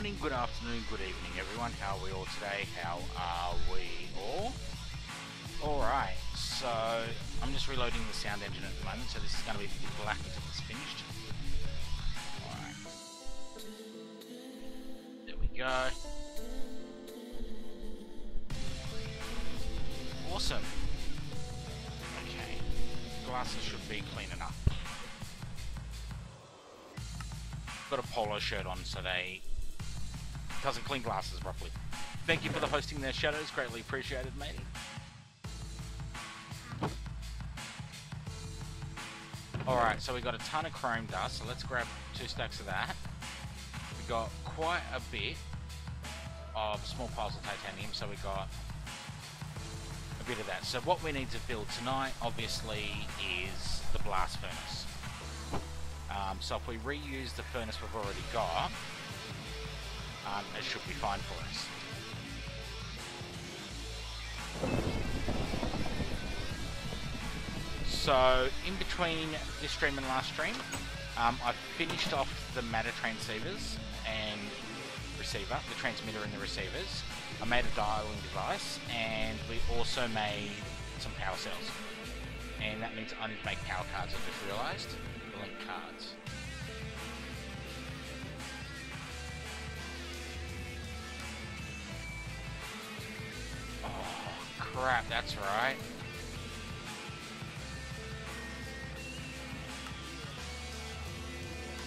morning, good afternoon, good evening everyone. How are we all today? How are we all? Alright, so I'm just reloading the sound engine at the moment, so this is going to be black until it's finished. Alright. There we go. Awesome. Okay. Glasses should be clean enough. Got a polo shirt on so they doesn't clean glasses properly. Thank you for the hosting there, Shadows. Greatly appreciated, matey. Alright, so we got a ton of chrome dust, so let's grab 2 stacks of that. We got quite a bit of small piles of titanium, so we got a bit of that. So what we need to build tonight, obviously, is the blast furnace. So if we reuse the furnace we've already got, it should be fine for us. So in between this stream and last stream, I've finished off the matter transceivers and receiver, the transmitter and the receivers. I made a dialing device, and we also made some power cells. And that means I need to make power cards, I just realised. The link cards. Oh, crap, that's right.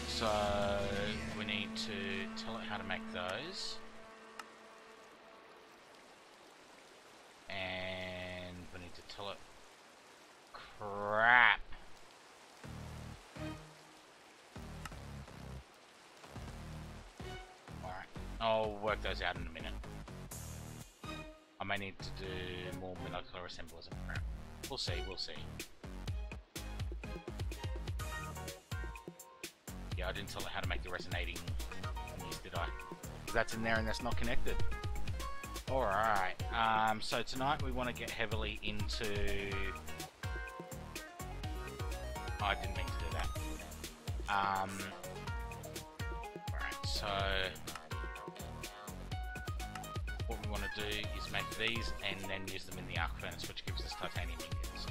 So, we need to tell it how to make those. And we need to tell it... Crap! Alright, I'll work those out in a minute. I may need to do more molecular assemblers and crap. We'll see, we'll see. Yeah, I didn't tell it how to make the resonating news, did I? Because that's in there and that's not connected. Alright, so tonight we want to get heavily into... Oh, I didn't mean to do that. Alright, so... What we want to do is make these and then use them in the arc furnace, which gives us titanium ingots.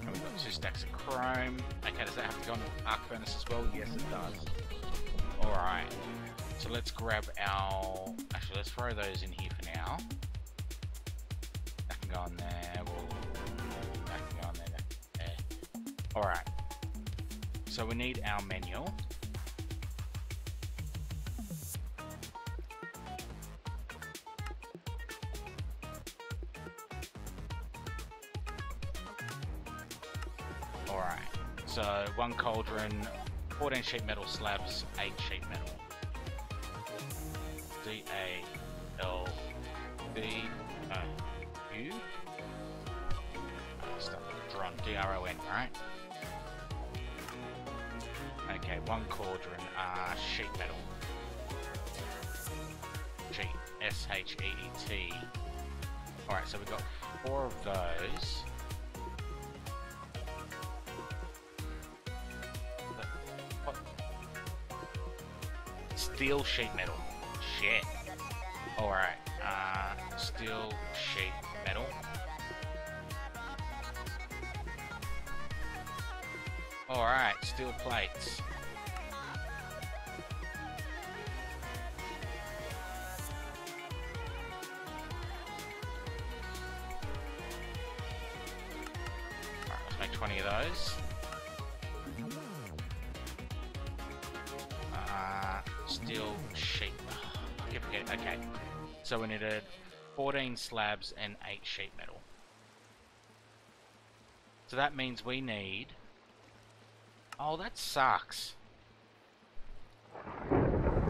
And we've got 2 stacks of chrome. Okay, does that have to go on the arc furnace as well? Yes, it does. Alright, so let's grab our... Actually, let's throw those in here for now. That can go on there. That can go on there. Alright, so we need our manual. Alright, so 1 cauldron, 14 sheet metal slabs, 8 sheet metal. D-A-L-B-U. Stuff with a dron, D-R-O-N, right? Okay, 1 cauldron, sheet metal. Sheet, S-H-E-E-T. Alright, so we've got 4 of those. Steel sheet metal. Shit. Alright, steel sheet metal. Alright, steel plates. Alright, let's make 20 of those. Steel sheet. I keep forgetting. Okay, so we needed 14 slabs and 8 sheet metal. So that means we need... Oh, that sucks.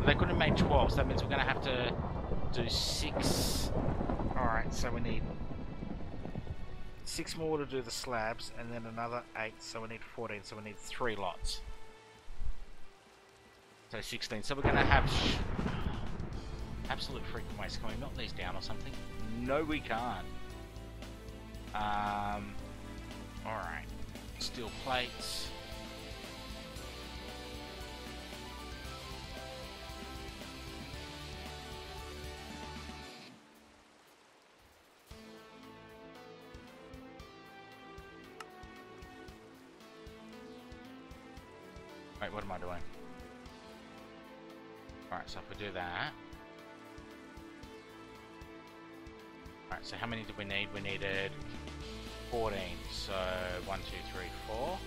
They couldn't have made 12, so that means we're going to have to do 6. Alright, so we need 6 more to do the slabs, and then another 8, so we need 14, so we need 3 lots. So 16. So we're going to have absolute freaking waste. Can we melt these down or something? No, we can't. Alright. Steel plates. Wait, what am I doing? Alright, so if we do that... Alright, so how many did we need? We needed 14. So 1, 2, 3, 4.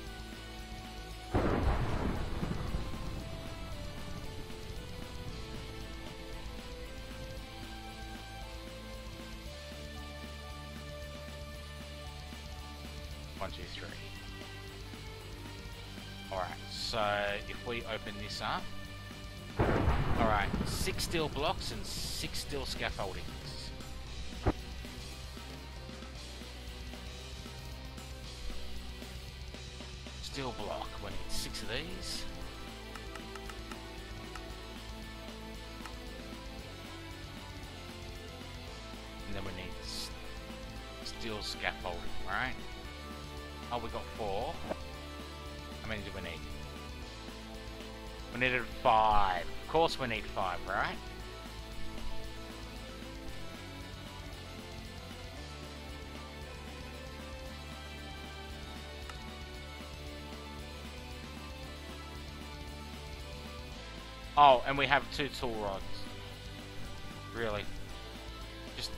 One, two, three. Alright, so if we open this up, alright, 6 steel blocks and 6 steel scaffoldings. Steel block, we need 6 of these. And then we need steel scaffolding, right? Oh, we got 4. How many do we need? We needed 5. Of course we need 5, right? Oh, and we have 2 tool rods. Really? Just...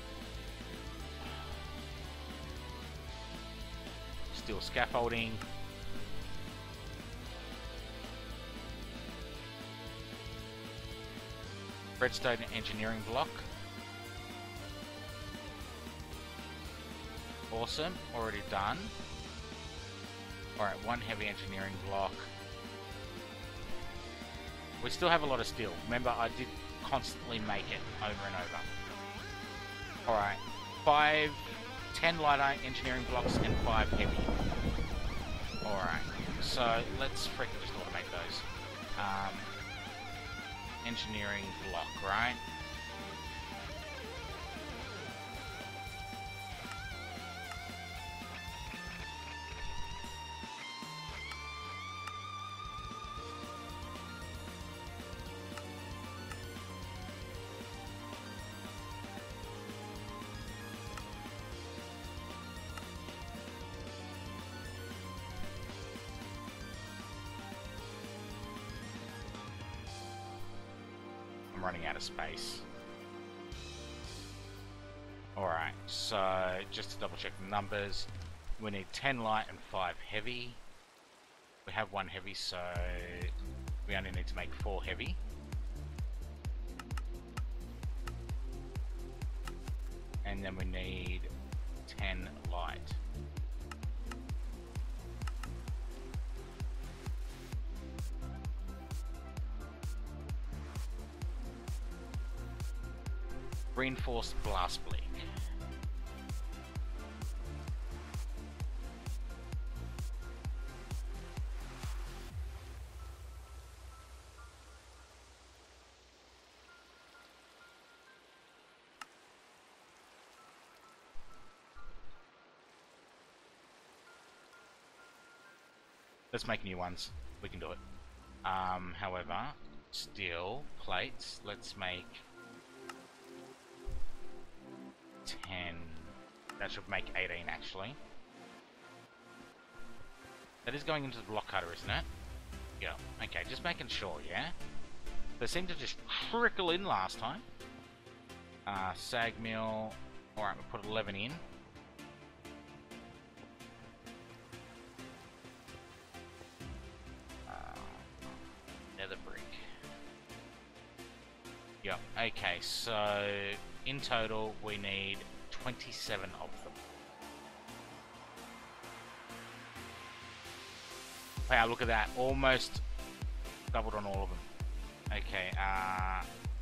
Steel scaffolding. Redstone engineering block. Awesome, already done. Alright, 1 heavy engineering block. We still have a lot of steel. Remember, I did constantly make it over and over. Alright, 10 light engineering blocks and 5 heavy. Alright, so let's freaking just automate those. Engineering block, right? Running out of space. Alright, so just to double check the numbers, we need 10 light and 5 heavy. We have 1 heavy, so we only need to make 4 heavy. And then we need 10 light. Reinforced blast bleak. Let's make new ones. We can do it. However, steel plates. Let's make 10. That should make 18 actually. That is going into the block cutter, isn't it? Yeah. Okay, just making sure, yeah? They seemed to just trickle in last time. Sag mill. Alright, we'll put 11 in. Nether brick. Yep, okay, so in total we need 27 of them. Wow, look at that, almost doubled on all of them. Okay,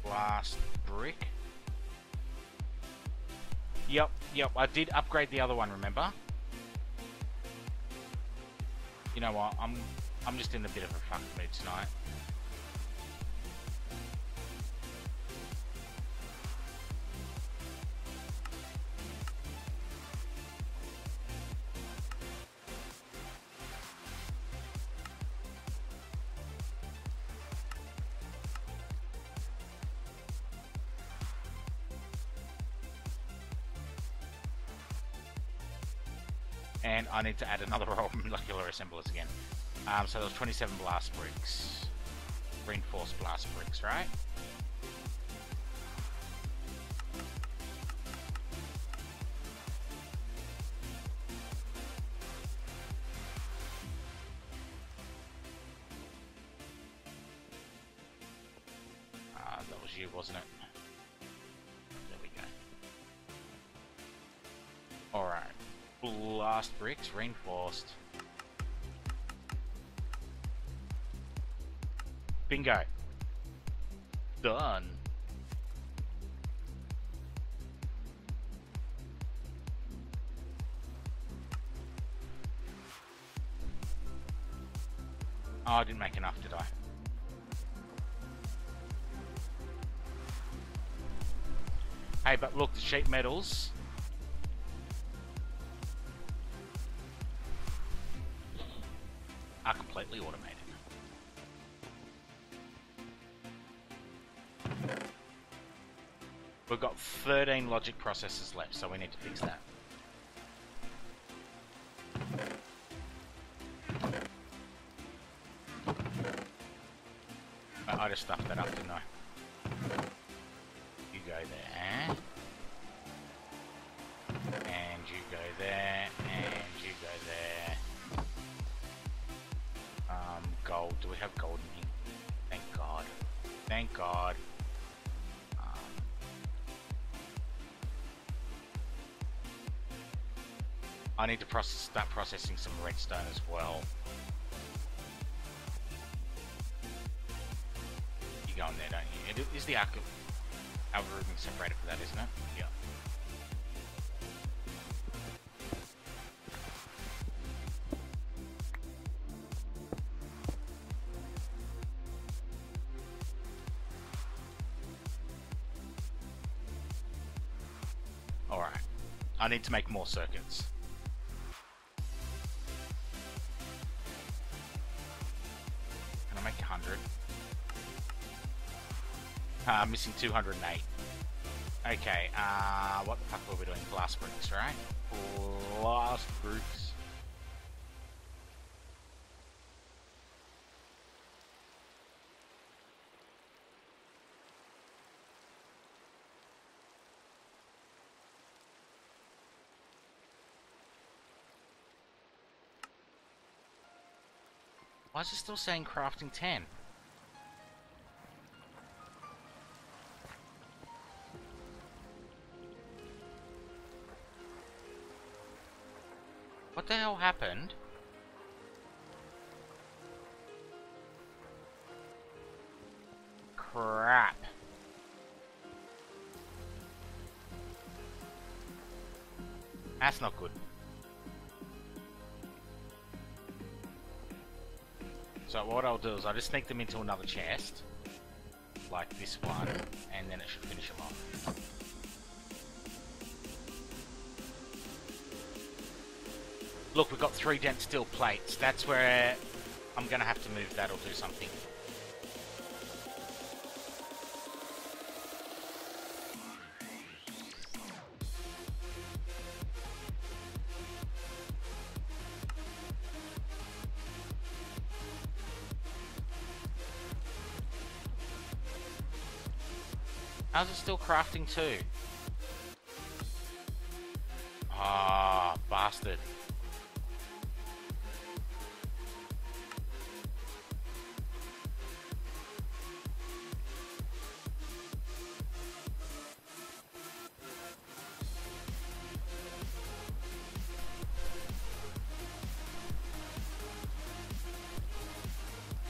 blast brick. Yep, I did upgrade the other one, remember? You know what, I'm just in a bit of a fuck mood tonight. And I need to add another row of molecular assemblers again. So there's 27 blast bricks. Reinforced blast bricks, right? That was you, wasn't it? There we go. Alright. Blast bricks, reinforced. Bingo. Done. Oh, I didn't make enough, did I? Hey, but look, the sheet metals are completely automated. We've got 13 logic processors left, so we need to fix that. I just stuffed that up, didn't I? You go there. And you go there. And you go there. Gold. Do we have gold in here? Thank God. Thank God. I need to start processing some redstone as well. You go in there, don't you? It is the algorithm separated for that, isn't it? Yeah. Alright. I need to make more circuits. Can I make 100? Missing 208. Okay, what the fuck were we doing? Blast bricks, right? Blast bricks. Why is it still saying crafting 10? What the hell happened? Crap. That's not good. So what I'll do is I'll just sneak them into another chest, like this one, and then it should finish them off. Look, we've got 3 dense steel plates. That's where I'm going to have to move that or do something. How's it still crafting 2? Ah, bastard.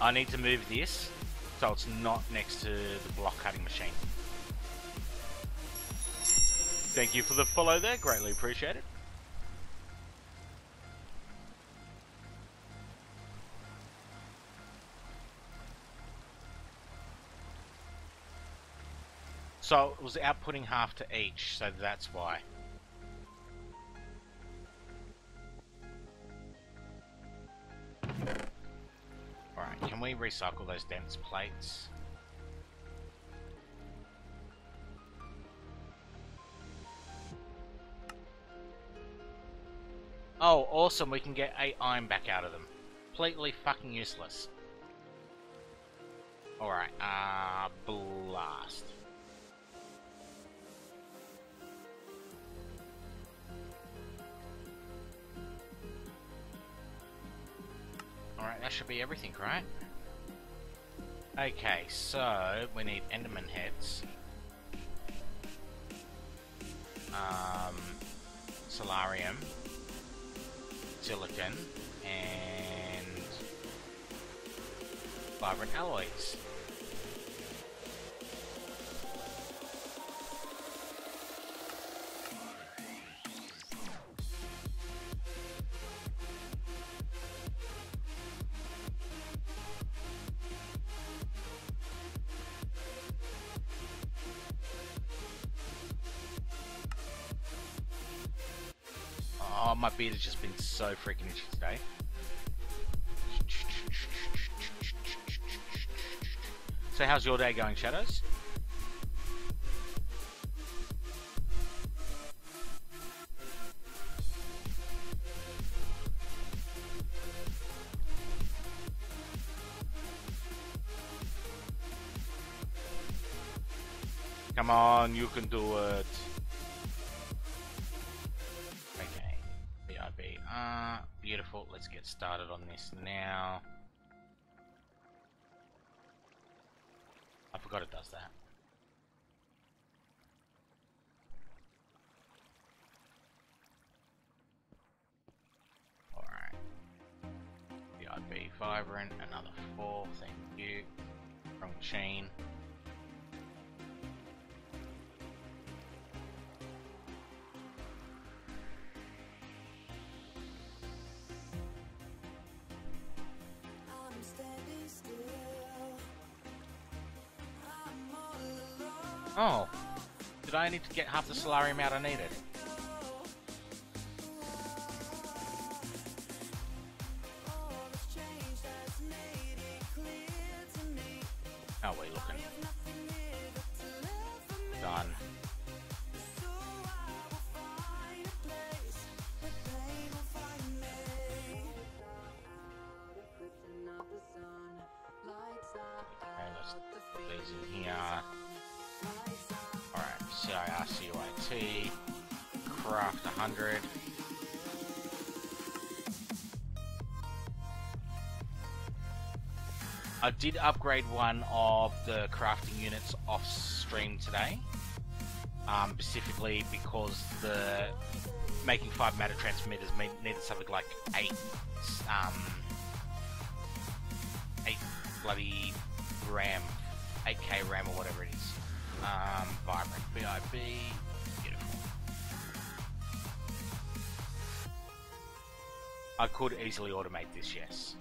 I need to move this so it's not next to the block cutting machine. Thank you for the follow there, greatly appreciated. So it was outputting half to each, so that's why. Alright, can we recycle those dense plates? Oh, awesome, we can get 8 iron back out of them. Completely fucking useless. Alright, blast. Alright, that should be everything, right? Okay, so we need Enderman heads. Solarium. Silicon. And vibrant alloys. Oh, my beard has just been so freaking itchy today. So how's your day going, Shadows? Come on, you can do it. Okay, BIB. Beautiful. Let's get started on this now. I forgot it does that. Alright. BIB Vibrant, another 4, thank you. Wrong machine. Oh, did I need to get half the solarium out I needed? How are we looking? Done. Okay, let's put these in here. Alright, CIRCUIT, craft 100. I did upgrade one of the crafting units off stream today, specifically because the making 5 matter transmitters needed something like 8 bloody RAM, 8K RAM or whatever it is. Vibrant BIB, beautiful. I could easily automate this, yes.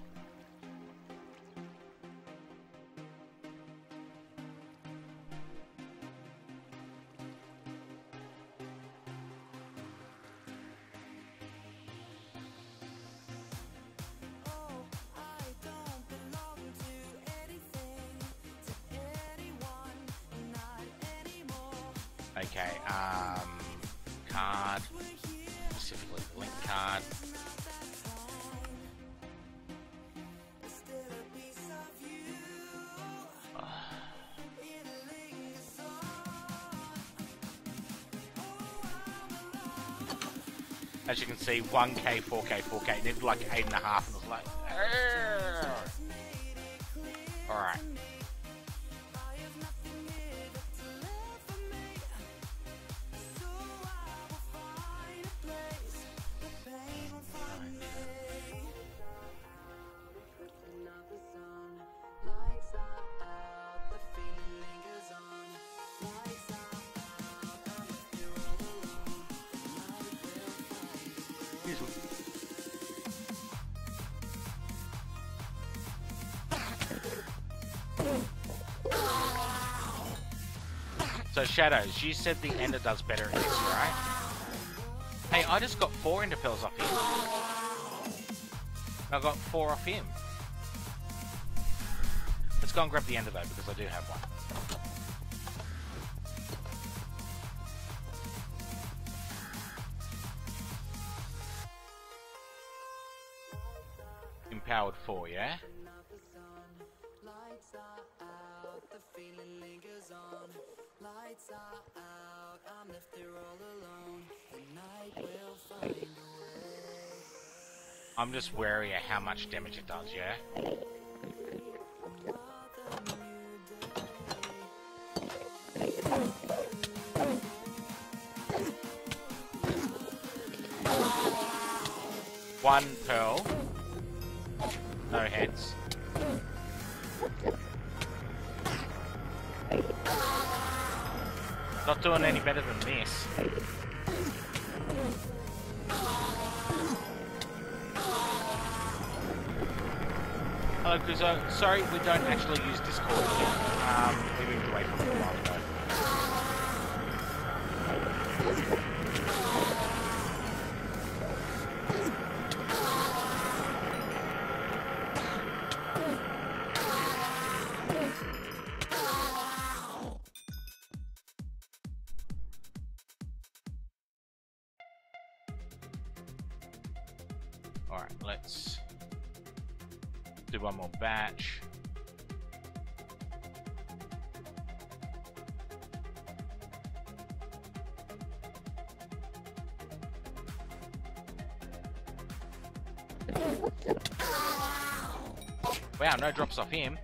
Okay, card, specifically link card. As you can see, 1K, 4K, 4K, it needed like 8.5 and I was like, alright. So Shadows, you said the Ender does better at this, right? Hey, I just got 4 Ender Pearls off him. I got 4 off him. Let's go and grab the Ender though, because I do have one. powered 4, yeah? I'm just wary of how much damage it does, yeah? One pearl. No heads. Not doing any better than this. Hello, Kuzo. Sorry, we don't actually use Discord here. We moved away from it a while ago. Alright, let's do one more batch. Wow, no drops off him.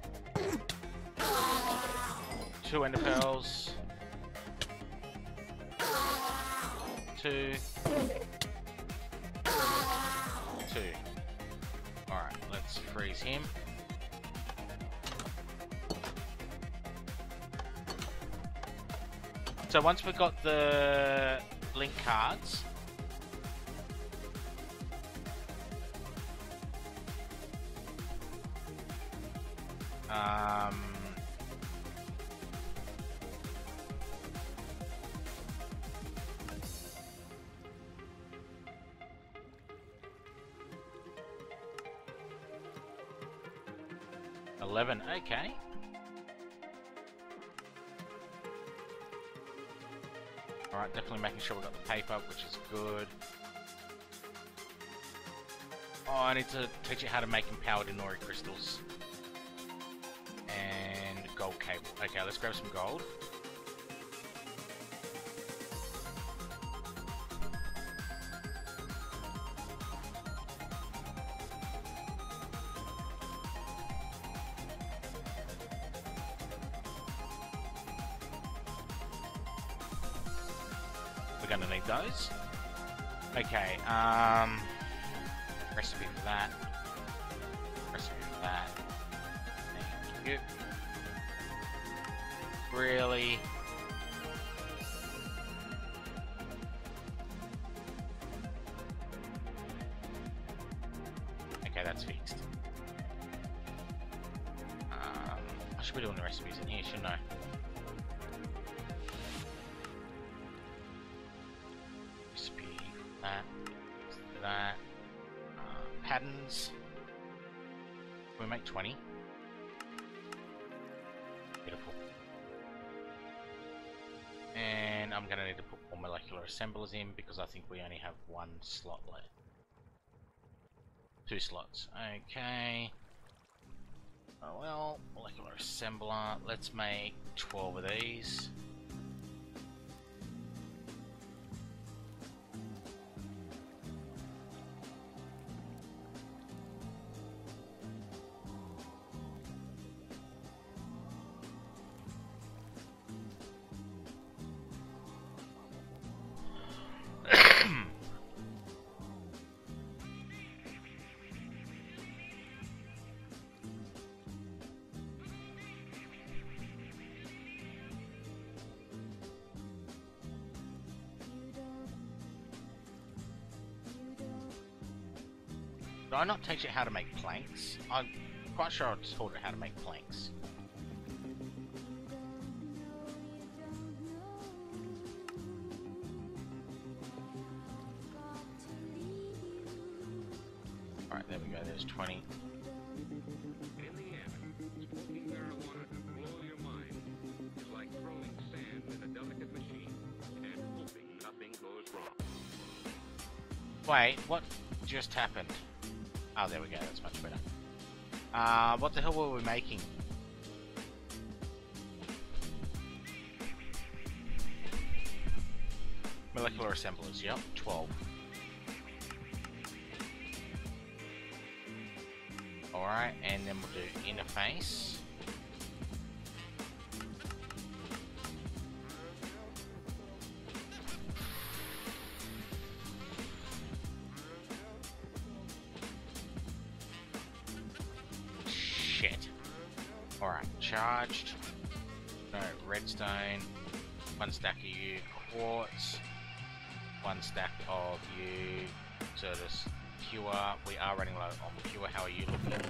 2 ender pearls. 2. 2. Alright, let's freeze him. So once we've got the link cards, $11, okay. Alright, definitely making sure we got the paper, which is good. Oh, I need to teach you how to make empowered Inori crystals. And gold cable. Okay, let's grab some gold. We're gonna need those. Okay, recipe for that. Recipe for that. Thank you. Really? Okay, that's fixed. I should be doing the recipes in here, shouldn't I? That patterns. We make 20. Beautiful. And I'm gonna need to put more molecular assemblers in because I think we only have 1 slot left. 2 slots. Okay. Oh well, molecular assembler. Let's make 12 of these. Did I not teach you how to make planks? I'm quite sure I taught you how to make planks. Alright, there we go, there's 20. In the end, smoking marijuana could blow your mind. It's like throwing sand in a delicate machine and hoping nothing goes wrong. Wait, what just happened? Oh, there we go, that's much better. What the hell were we making? Molecular assemblers, yep, 12. Alright, and then we'll do interface. Shit. Alright, charged. No, redstone. 1 stack of you, quartz. 1 stack of you, Certus, pure. We are running low on pure. How are you looking?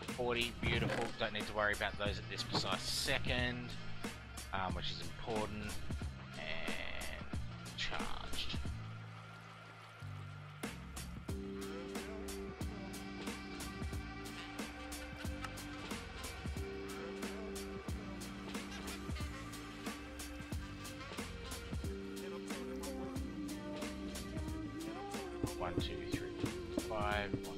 40, beautiful. Don't need to worry about those at this precise second, which is important. And charged. One, two, three, 5. One.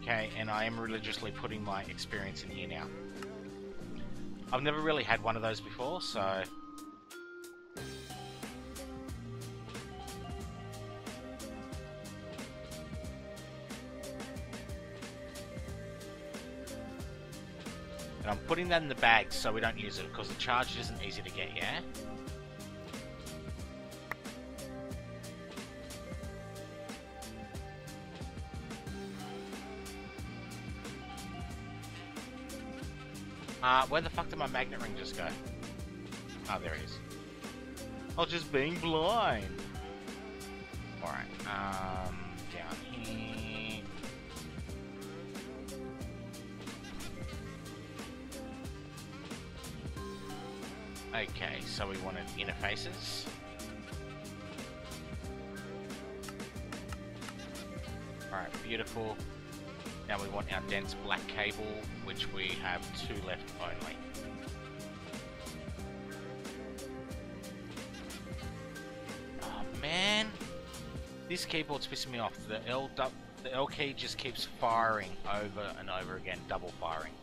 Okay, and I am religiously putting my experience in here now. I've never really had one of those before, so... And I'm putting that in the bag so we don't use it, because the charge isn't easy to get, yeah? Where the fuck did my magnet ring just go? Oh, there it is. I was just being blind. Alright, down here. Okay, so we wanted interfaces. Alright, beautiful. Now we want our dense black cable, which we have 2 left only. Oh man, this keyboard's pissing me off. The L key just keeps firing over and over again, double firing.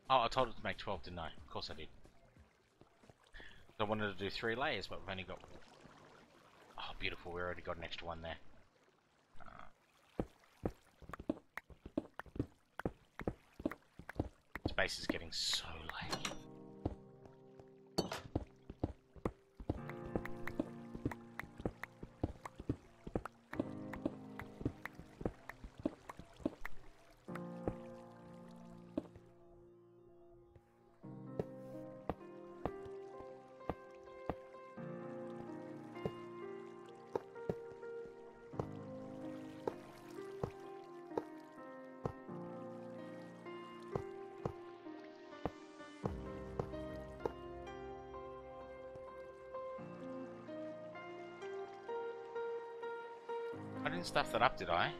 Oh, I told it to make 12, didn't I? Of course I did. I wanted to do 3 layers, but we've only got... Oh, beautiful, we already got an extra one there. Space is getting so late. I didn't stuff that up, did I?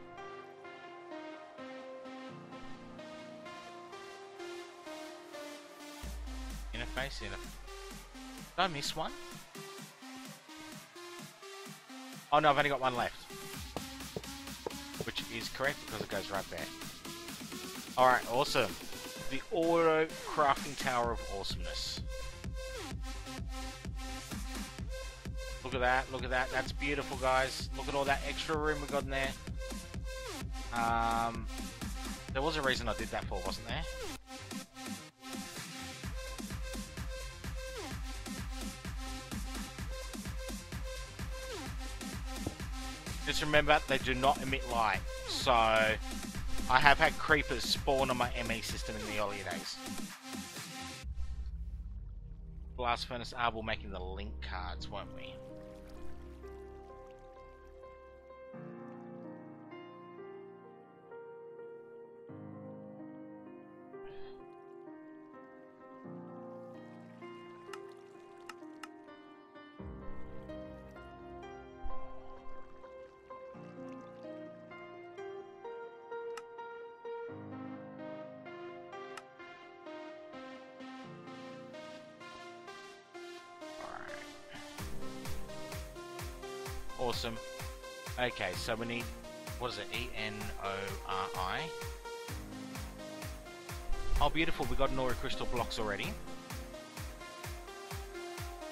Interface, Did I miss one? Oh no, I've only got one left. Which is correct because it goes right there. Alright, awesome. The auto crafting tower of awesomeness. Look at that, that's beautiful, guys. Look at all that extra room we got in there. There was a reason I did that for, wasn't there? Just remember, they do not emit light. So, I have had creepers spawn on my ME system in the earlier days. Blast furnace, we're making the link cards, won't we? Awesome. Okay, so we need, what is it, E-N-O-R-I. Oh, beautiful, we got Nori crystal blocks already.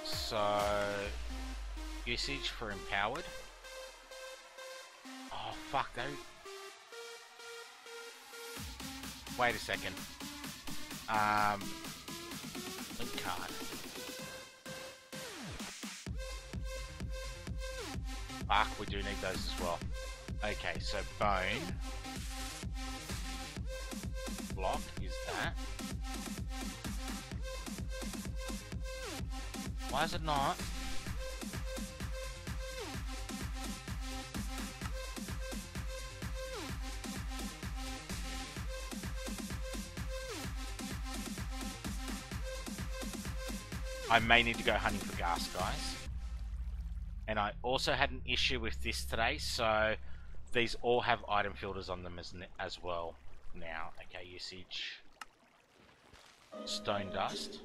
So, usage for empowered. Oh, fuck, they... Wait a second. Link card. Fuck, we do need those as well. Okay, so bone block is that. Why is it not? I may need to go hunting for gas, guys. And I also had an issue with this today, so these all have item filters on them as well now. Okay, usage. Stone dust.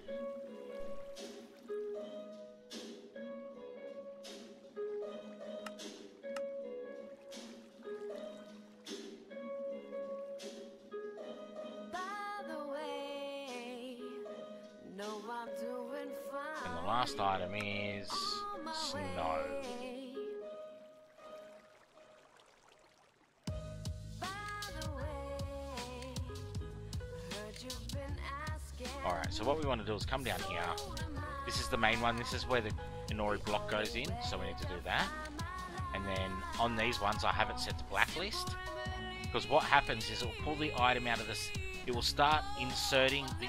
And the last item is snow. Alright, so what we want to do is come down here. This is the main one. This is where the Inori block goes in, so we need to do that. And then on these ones, I have it set to blacklist. Because what happens is it will pull the item out of this. It will start inserting the...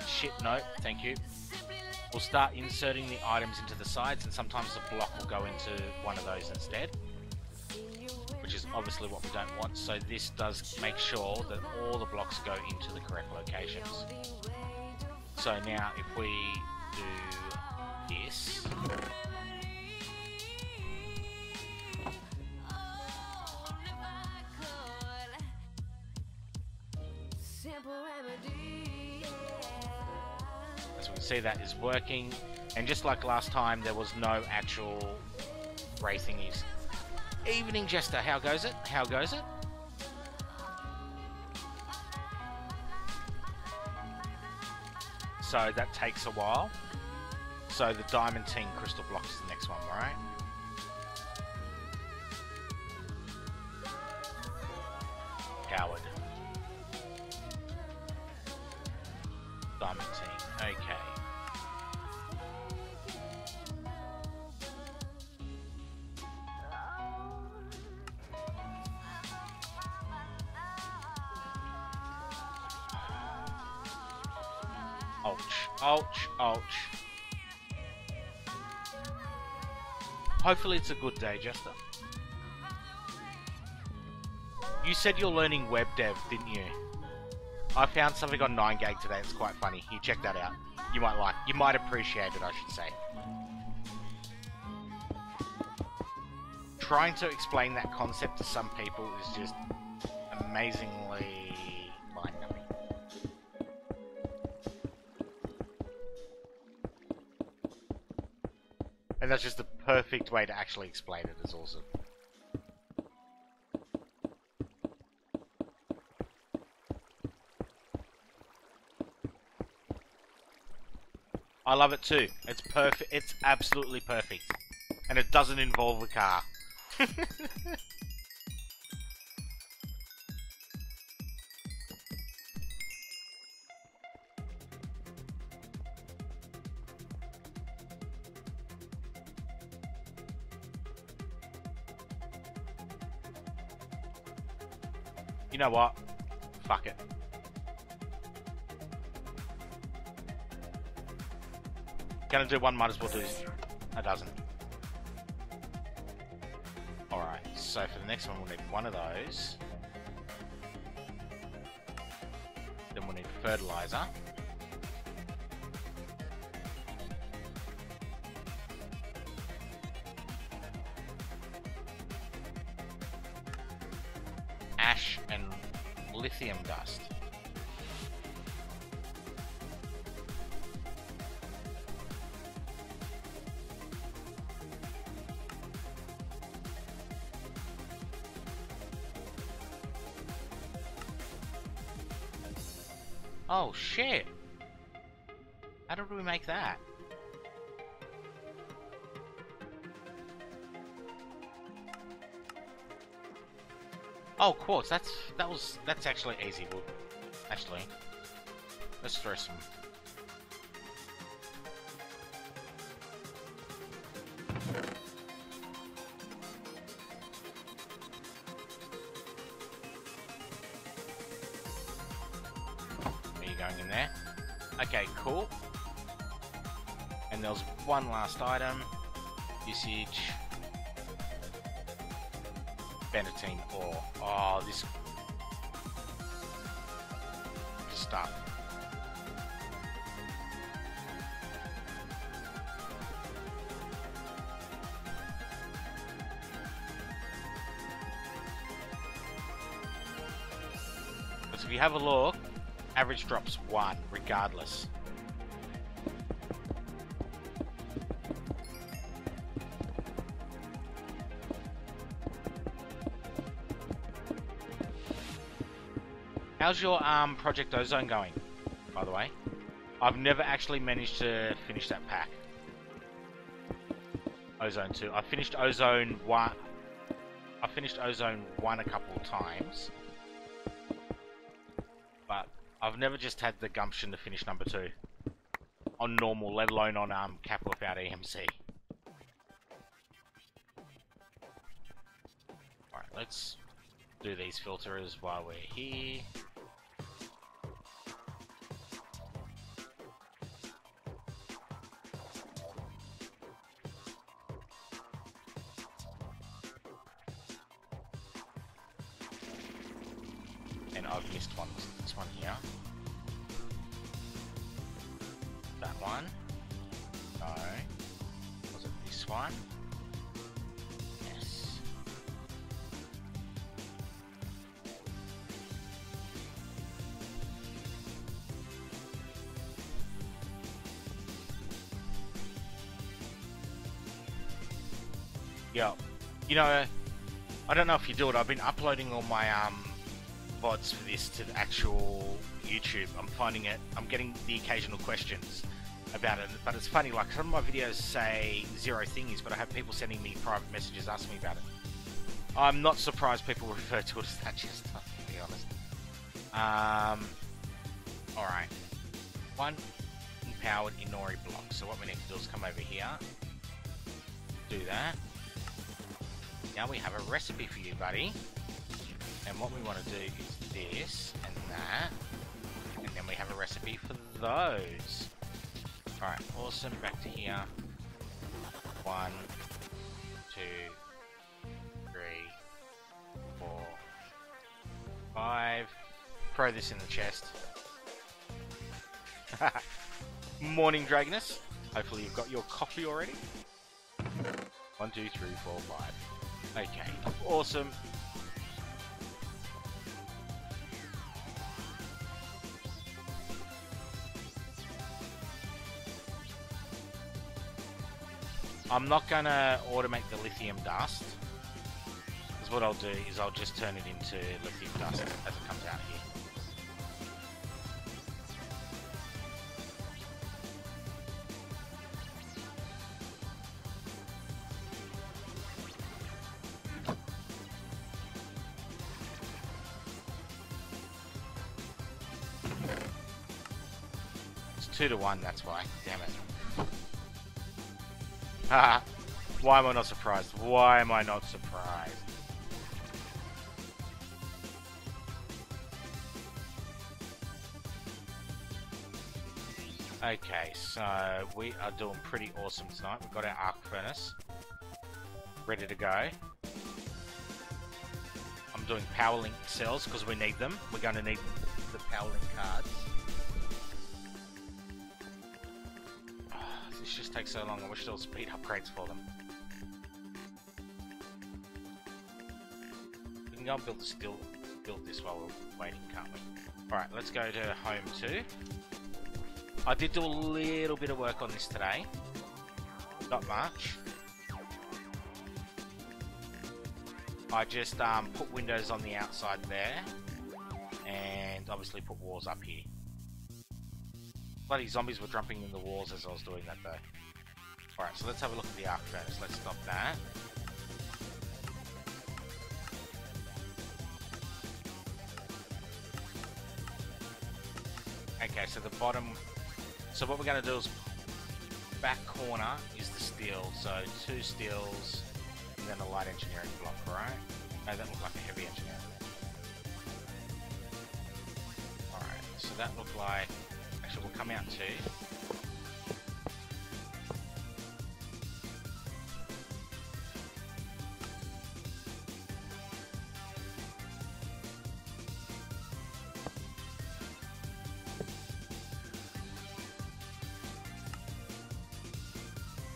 Shit, no, thank you. We'll start inserting the items into the sides, and sometimes the block will go into one of those instead, which is obviously what we don't want. So this does make sure that all the blocks go into the correct locations. So now if we do this, as we can see, that is working. And just like last time, there was no actual ray thingies. Evening Jester, how goes it? How goes it? So that takes a while. So the Diamantine crystal block is the next one, right? Powered. Diamantine, okay. Ouch, ouch. Hopefully it's a good day, Jester. You said you're learning web dev, didn't you? I found something on 9gag today that's quite funny. You check that out. You might appreciate it, I should say. Trying to explain that concept to some people is just amazingly mind-numbing. And that's just the perfect way to actually explain it. It's awesome. I love it too. It's perfect. It's absolutely perfect. And it doesn't involve a car. You know what? Fuck it. Gonna do one, might as well do a dozen. Alright, so for the next one we'll need one of those. Then we'll need fertilizer. Ash and lithium dust. Oh shit! How did we make that? Oh, quartz. That's actually easy. Well, actually, let's throw some. Are you going in there? Okay, cool. And there's one last item. Usage. Benatine ore. Oh, this stuff. Because if you have a look, average drops 1 regardless. How's your Project Ozone going, by the way? I've never actually managed to finish that pack. Ozone 2. I finished Ozone 1. I finished Ozone 1 a couple of times. But I've never just had the gumption to finish number 2. On normal, let alone on cap without EMC. Alright, let's do these filters while we're here. And I've missed one. This one here. That one. No. Was it this one? Yes. Yeah. You know, I don't know if you do it. I've been uploading all my VODs for this to the actual YouTube. I'm getting the occasional questions about it, but it's funny, like some of my videos say 0 thingies, but I have people sending me private messages asking me about it. I'm not surprised people refer to it as that stuff, to be honest. Alright. 1 empowered Inori block. So what we need to do is come over here, do that. Now we have a recipe for you, buddy. And what we want to do is this and that. And then we have a recipe for those. Alright, awesome. Back to here. 1, 2, 3, 4, 5. Throw this in the chest. Morning, Dragonus. Hopefully you've got your coffee already. 1, 2, 3, 4, 5. Okay, awesome. I'm not gonna automate the lithium dust, because what I'll do is I'll just turn it into lithium dust as it comes out here. It's 2 to 1, that's why. Damn it. Haha. Why am I not surprised? Why am I not surprised? Okay, so we are doing pretty awesome tonight. We've got our arc furnace ready to go. I'm doing power link cells because we need them. We're going to need the power link cards. This just takes so long. I wish there was speed upgrades for them. We can go and build this while we're waiting, can't we? Alright, let's go to home 2. I did do a little bit of work on this today. Not much. I just put windows on the outside there. And obviously put walls up here. Bloody zombies were jumping in the walls as I was doing that though. Alright, so let's have a look at the arc furnace. Let's stop that. Okay, so the bottom... So what we're going to do is... Back corner is the steel. So 2 steels and then a light engineering block, right? No, that looked like a heavy engineering block. Alright, so that looked like... Actually, we'll come out too.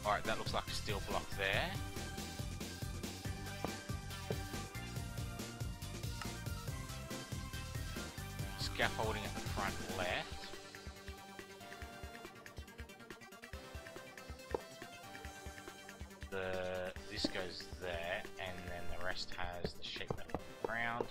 Alright, that looks like a steel block there. Scaffolding at the front left. This goes there, and then the rest has the sheet metal on the ground.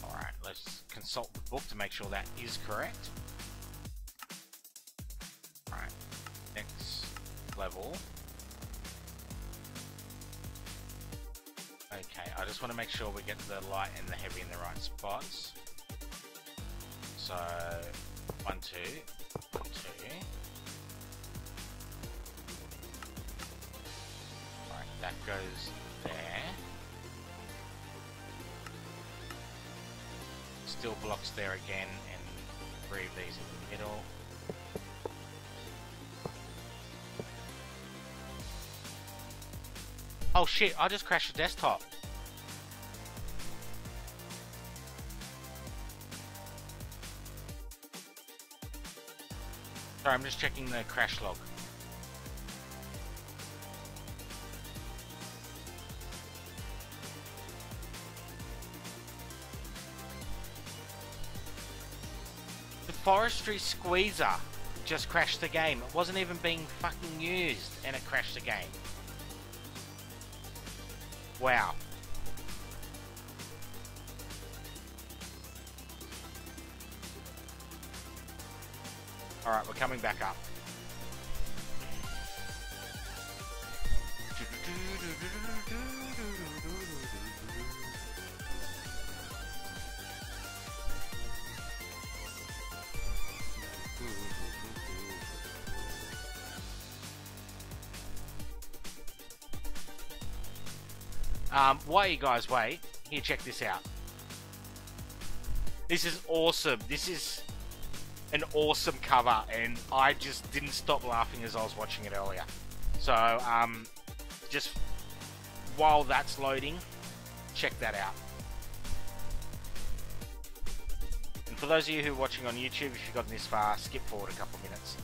Alright, let's consult the book to make sure that is correct. Alright, next level. Okay, I just want to make sure we get the light and the heavy in the right spots. So, 1, 2, 1, 2. Alright, that goes there. Steel blocks there again, and 3 of these in the middle. Oh shit, I just crashed the desktop. Sorry, I'm just checking the crash log. The forestry squeezer just crashed the game. It wasn't even being fucking used and it crashed the game. Wow. Alright, we're coming back up. While you guys wait, here, check this out. This is awesome. This is an awesome cover, and I just didn't stop laughing as I was watching it earlier. So, just while that's loading, check that out. And for those of you who are watching on YouTube, if you've gotten this far, skip forward a couple minutes.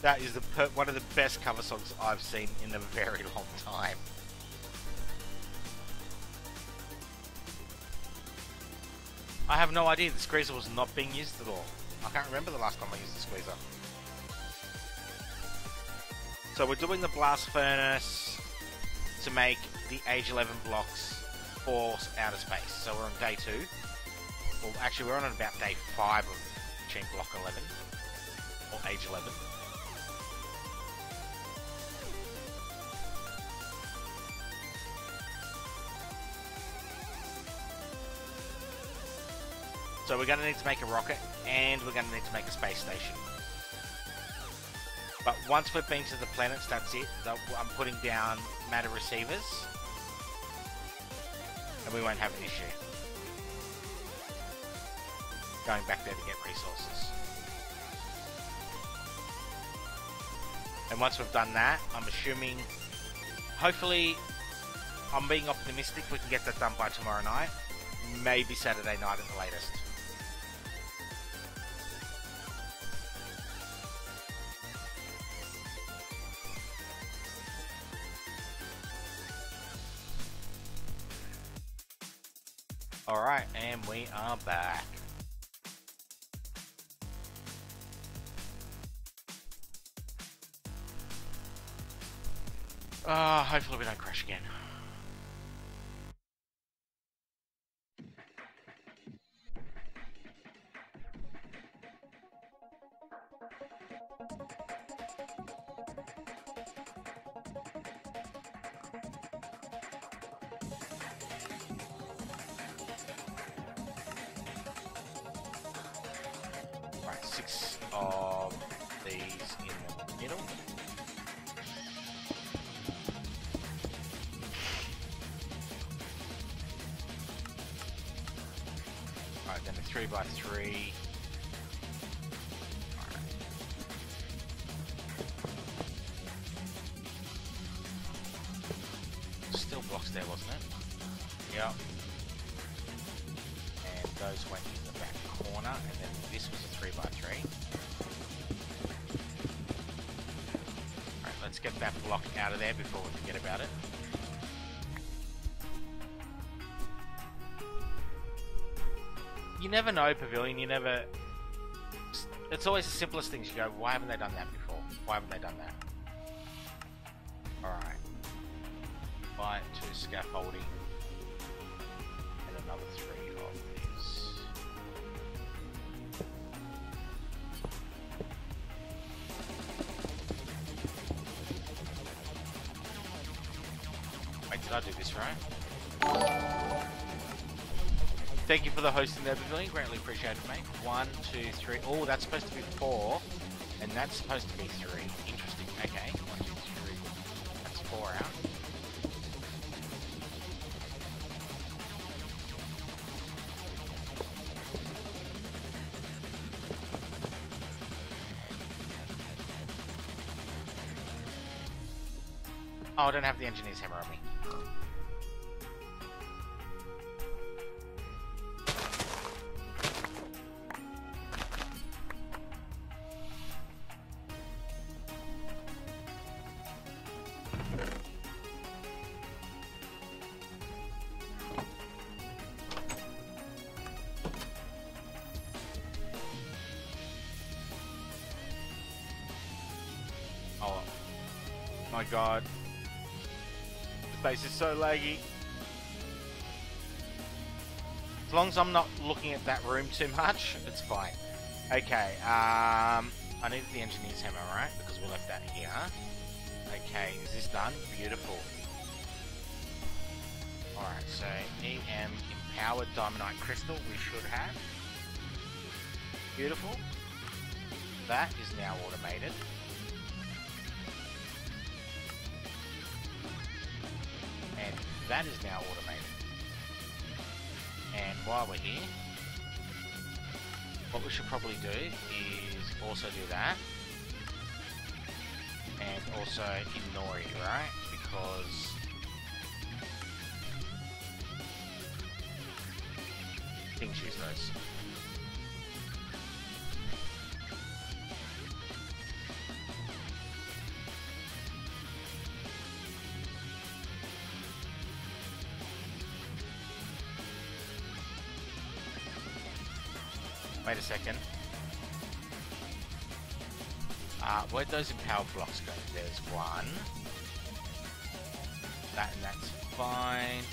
That is one of the best cover songs I've seen in a very long time. I have no idea. The squeezer was not being used at all. I can't remember the last time I used the squeezer. So we're doing the blast furnace to make the age 11 blocks for outer space. So we're on day 2. Well, actually we're on about day 5 of machine block 11. Or age 11. So we're going to need to make a rocket, and we're going to need to make a space station. But once we've been to the planets, that's it. I'm putting down matter receivers, and we won't have an issue going back there to get resources. And once we've done that, I'm assuming, hopefully, I'm being optimistic, we can get that done by tomorrow night. Maybe Saturday night at the latest. Alright, and we are back. Hopefully we don't crash again. Right, 6 of these in the middle. Alright, then a 3x3. Alright. Still blocks there, wasn't it? Yep. And those went in the back corner, and then this was a 3x3. Alright, let's get that block out of there before we forget about it. You never know, Pavilion, you never... It's always the simplest things. You go, why haven't they done that before? Why haven't they done that? Alright. Light 2 scaffolding. And another 3 of these. Wait, did I do this right? Thank you for the hosting there, Pavilion. Greatly appreciated, mate. 1, 2, 3. Oh, that's supposed to be 4. And that's supposed to be 3. Interesting. Okay. 1, 2, 3. That's 4 out. Oh, I don't have the engineer's hammer on me. Oh my god. The base is so laggy. As long as I'm not looking at that room too much, it's fine. Okay, I needed the engineer's hammer, right? Because we left that here. Okay, is this done? Beautiful. Alright, so EM empowered diamondite crystal we should have. Beautiful. That is now automated. And that is now automated. And while we're here, what we should probably do is also do that. And also Inori, right? Because things use those. Wait a second. Where'd those empowered blocks go? There's one. That and that's fine.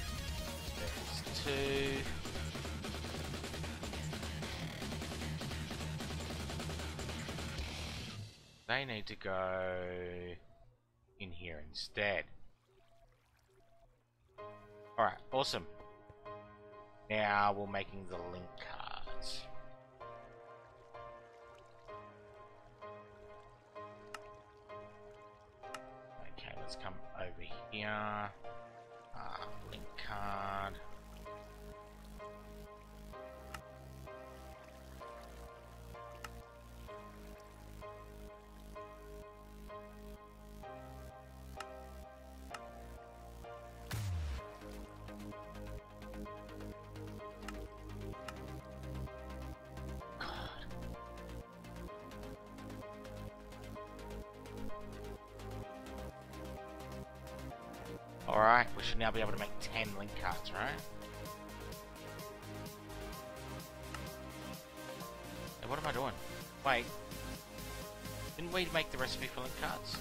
There's two. They need to go in here instead. Alright, awesome. Now we're making the link card. cards. Okay, let's come over here. Link card. Alright, we should now be able to make 10 link cards, right? Hey, what am I doing? Wait. Didn't we make the recipe for link cards?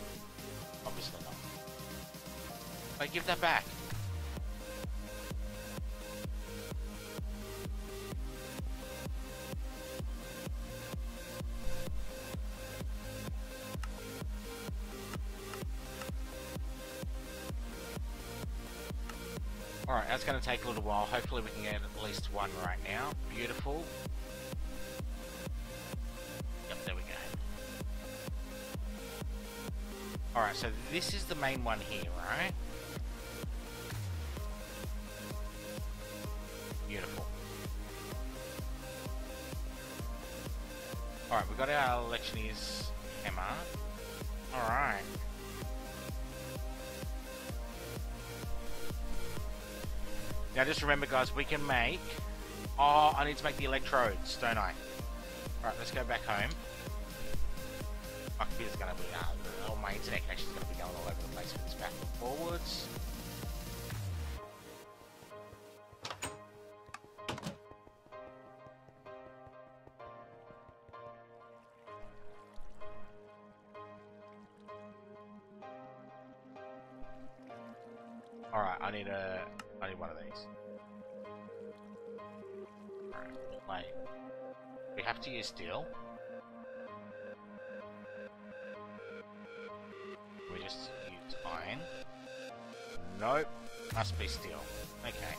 Obviously not. Wait, give that back. Alright, that's going to take a little while. Hopefully we can get at least one right now. Beautiful. Yep, there we go. Alright, so this is the main one here, right? Beautiful. Alright, we got our Electioneer's hammer. Alright. Now just remember guys, we can make... Oh, I need to make the electrodes, don't I? Alright, let's go back home. My computer's gonna be... oh, my internet connection's gonna be going all over the place with this back and forwards. Alright, I need one of these. Alright, wait. We have to use steel. We just use iron. Nope. Must be steel. Okay.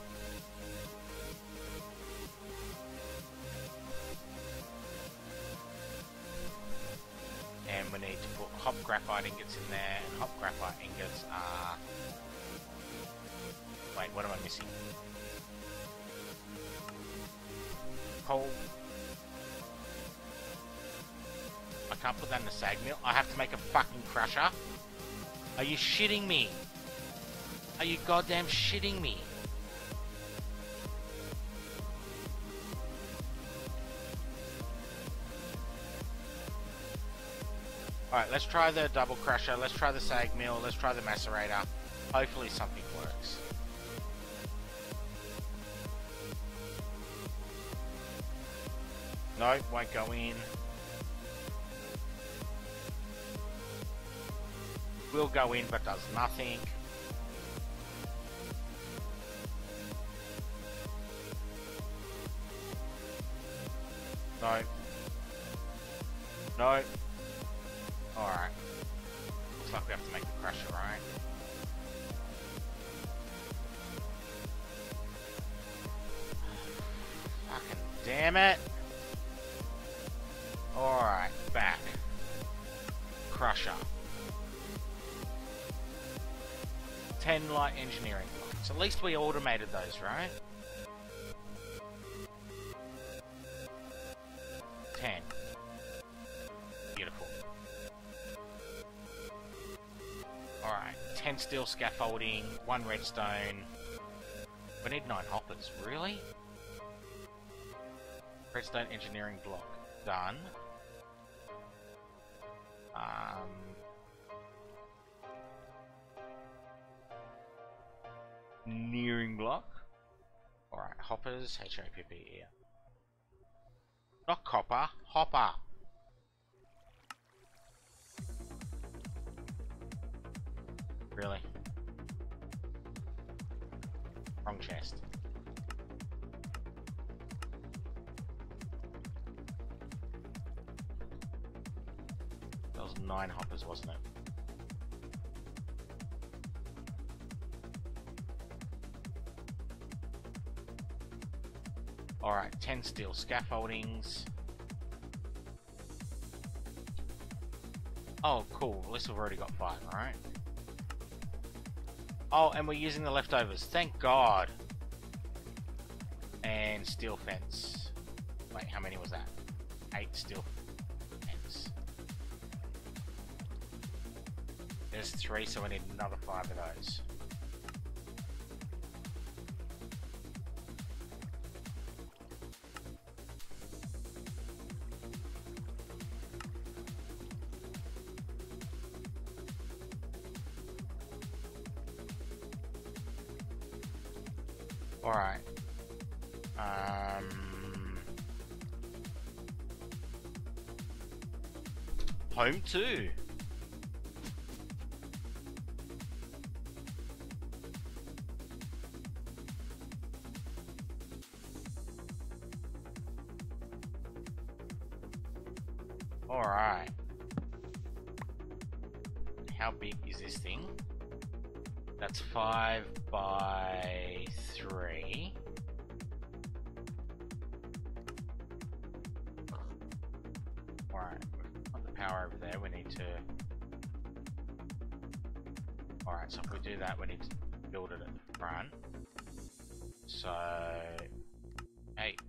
And we need to put hop graphite ingots in there, and hop graphite ingots are... Wait, what am I missing? Coal. I can't put that in the sag mill. I have to make a fucking crusher. Are you shitting me? Are you goddamn shitting me? Alright, let's try the double crusher. Let's try the sag mill. Let's try the macerator. Hopefully something works. No, won't go in. Will go in, but does nothing. No. No. Alright. Looks like we have to make the crusher, right? Fucking damn it. Alright, back. Crusher. 10 light engineering blocks. At least we automated those, right? 10. Beautiful. Alright, 10 steel scaffolding, 1 redstone. We need 9 hoppers, really? Redstone engineering block. Done. Nearing block. Alright, hoppers, H-O-P-P-E. Not copper, hopper. Really? Wrong chest. That was 9 hoppers, wasn't it? Alright, 10 steel scaffoldings. Oh, cool. At least we've already got 5, alright? Oh, and we're using the leftovers. Thank God. And steel fence. Wait, how many was that? 8 steel fence. There's 3, so we need another 5 of those. Alright. Home 2. Alright. How big is this thing? That's 5 by 3. Alright, we've got the power over there, we need to... Alright, so if we do that, we need to build it at the front. So... 8.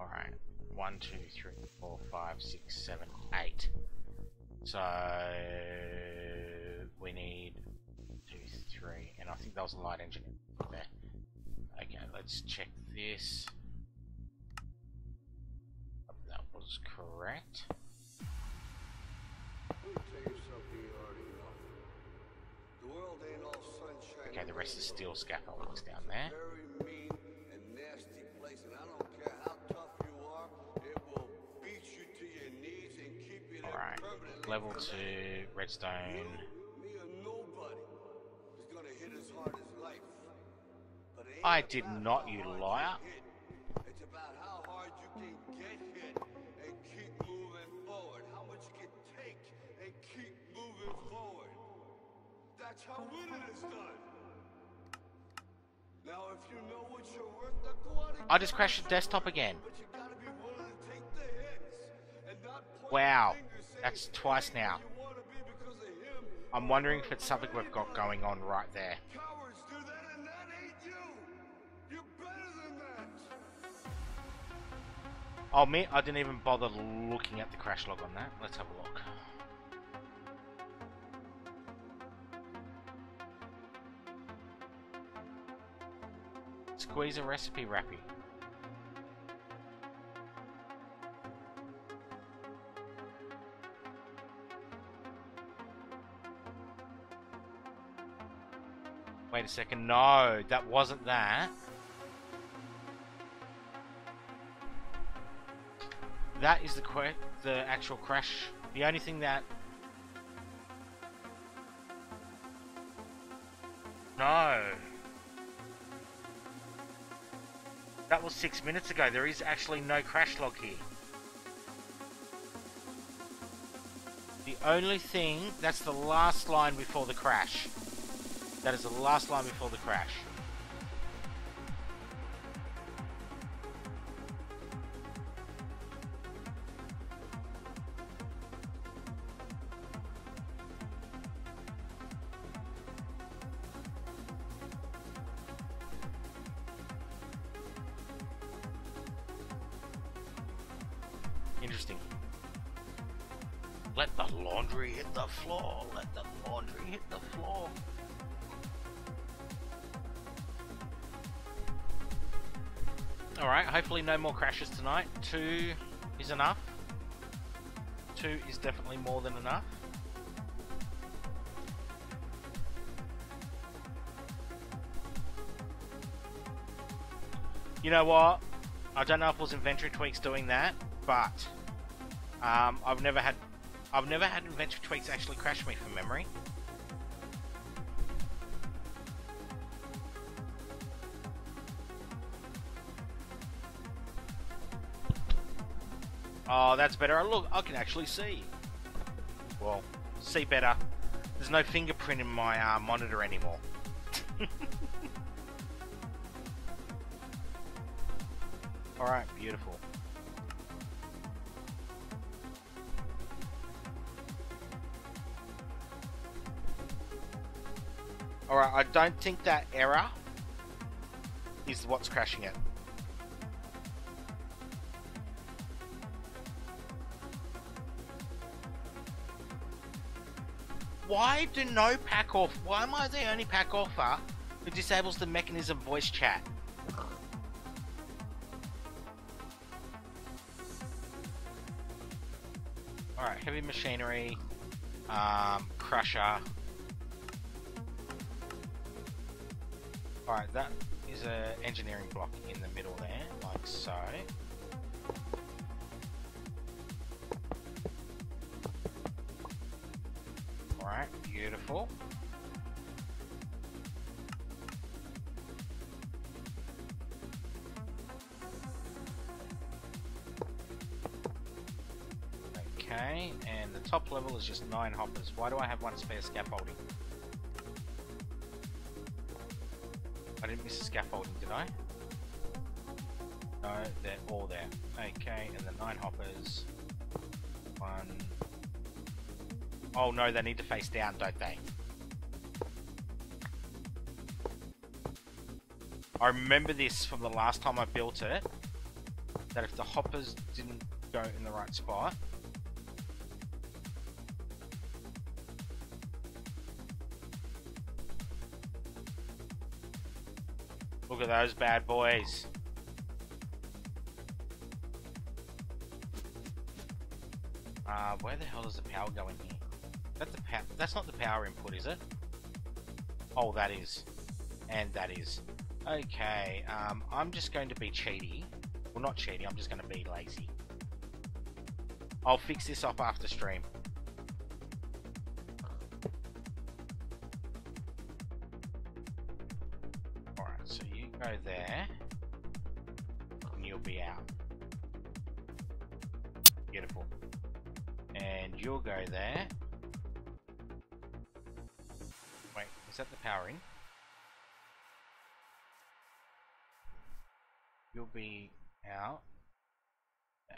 Alright, 1, 2, 3, 4, 5, 6, 7, 8. So we need 2, 3, and I think that was a light engine there. Okay, let's check this. That was correct. Okay, the rest is steel scaffoldings down there. Alright, level 2, redstone. I did not, you liar. It's about how hard you can get hit and keep moving forward. How much you can take and keep moving forward. That's how winning is done. Now, if you know what you're worth, then go out and I just crashed the desktop again. but you gotta be willing to take the hits and not point Wow, the finger saying that's twice now. you wanna be because of him. I'm wondering if it's something we've got going on right there. Cowards do that, and that ain't you. You're better than that. I'll admit, I didn't even bother looking at the crash log on that. Let's have a look. Squeeze a recipe wrappy. Wait a second, no, that wasn't that. That is the actual crash. The only thing that... No. That was 6 minutes ago. There is actually no crash log here. The only thing, that's the last line before the crash. That is the last line before the crash. Interesting. Let the laundry hit the floor. Let the laundry hit the floor. Alright, hopefully no more crashes tonight. 2 is enough. 2 is definitely more than enough. You know what? I don't know if it was inventory tweaks doing that, but I've never had inventory tweaks actually crash me from memory. Oh, that's better. Look, I can actually see. Well, see better. The There's no fingerprint in my monitor anymore. Alright, beautiful. Alright, I don't think that error is what's crashing it. Why do no pack off? Why am I the only pack offer who disables the mechanism voice chat? Alright, heavy machinery, crusher. Alright, that is an engineering block in the middle there, like so. Alright, beautiful. Okay, and the top level is just 9 hoppers. Why do I have 1 spare scaffolding? I didn't miss a scaffolding, did I? No, they're all there. Okay, and the 9 hoppers. 1. Oh no, they need to face down, don't they? I remember this from the last time I built it, that if the hoppers didn't go in the right spot, look at those bad boys. Where the hell does the power go in here? That's not the power input, is it? Oh, that is. And that is. Okay, I'm just going to be cheaty. Well, not cheaty, I'm just going to be lazy. I'll fix this up after stream. Alright, so you go there. And you'll be out. Beautiful. And you'll go there. Wait, is that the powering? You'll be out. There.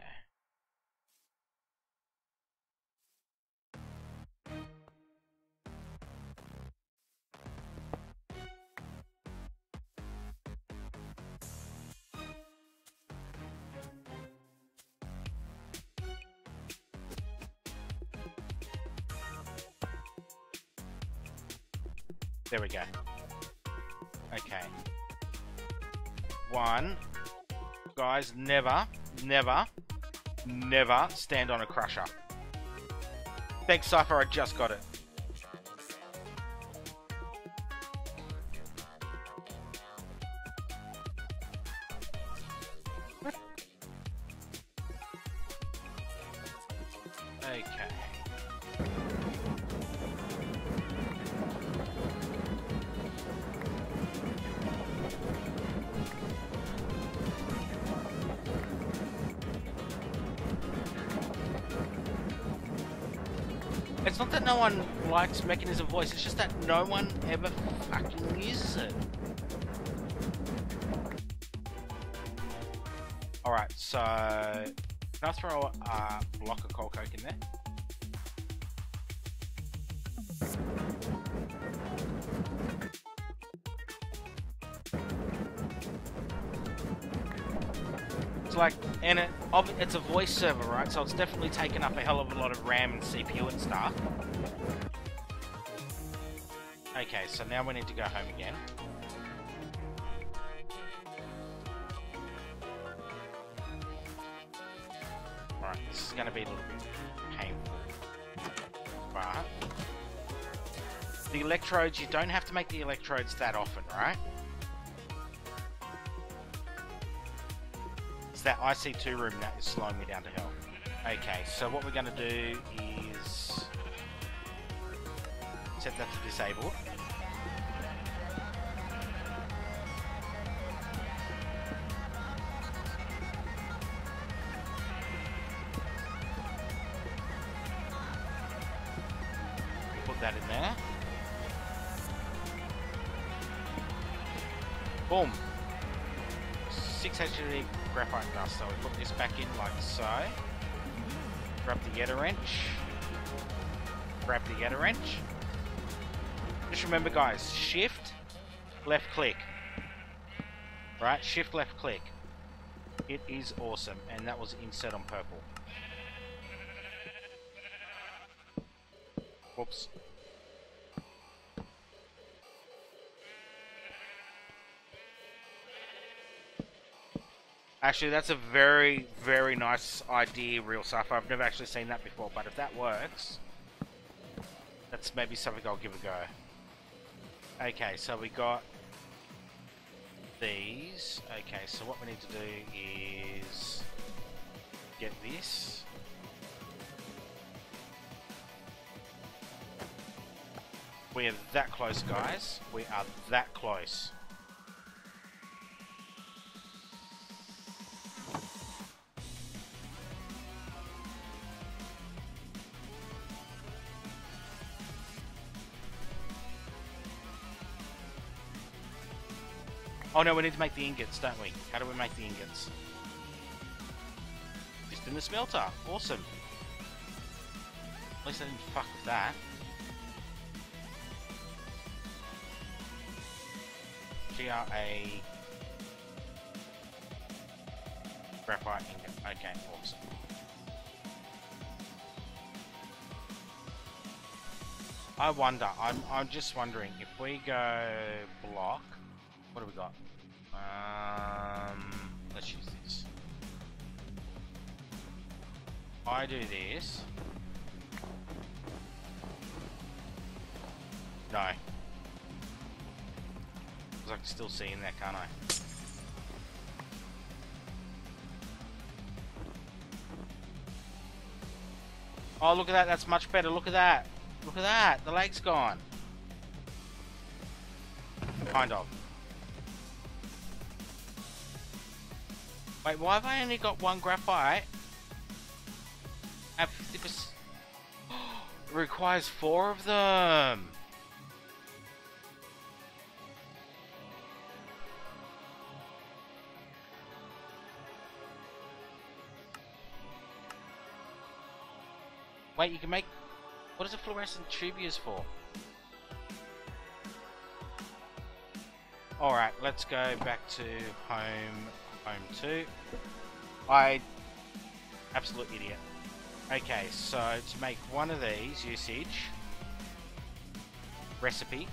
There we go. Okay. 1. Guys, never stand on a crusher. Thanks, Cypher, I just got it. Okay. It's not that no one likes mechanism voice, it's just that no one ever fucking uses it. Alright, so can I throw a block of coal coke in there? It's like, and it's a voice server, right? So it's definitely taken up a hell of a lot of RAM and CPU and stuff. Okay, so now we need to go home again. Alright, this is going to be a little bit painful. But the electrodes, you don't have to make the electrodes that often, right? It's that IC2 room that is slowing me down to hell. Okay, so what we're going to do is set that to disabled. Put that in there. Boom. 6 HDD graphite dust. So we put this back in like so. Grab the Yeta wrench. Grab the Yeta wrench. Just remember, guys, shift, left click. Right? Shift, left click. It is awesome. And that was insert on purple. Whoops. Actually, that's a very, very nice idea, Real Stuff. I've never actually seen that before, but if that works, that's maybe something I'll give a go. Okay, so we got these. Okay, so what we need to do is get this. We are that close, guys. We are that close. Oh no, we need to make the ingots, don't we? How do we make the ingots? Just in the smelter. Awesome. At least I didn't fuck with that. GRA graphite ingot. Okay, awesome. I wonder, I'm just wondering if we go block. What do we got? Let's use this. I do this. No. Because I can still see in there, can't I? Oh, look at that. That's much better. Look at that. Look at that. The lake's gone. Kind of. Wait, why have I only got one graphite? At 50%. It requires 4 of them. Wait, you can make... What is a fluorescent tube used for? Alright, let's go back to home 2. Absolute idiot. Okay, so to make one of these, usage, recipe,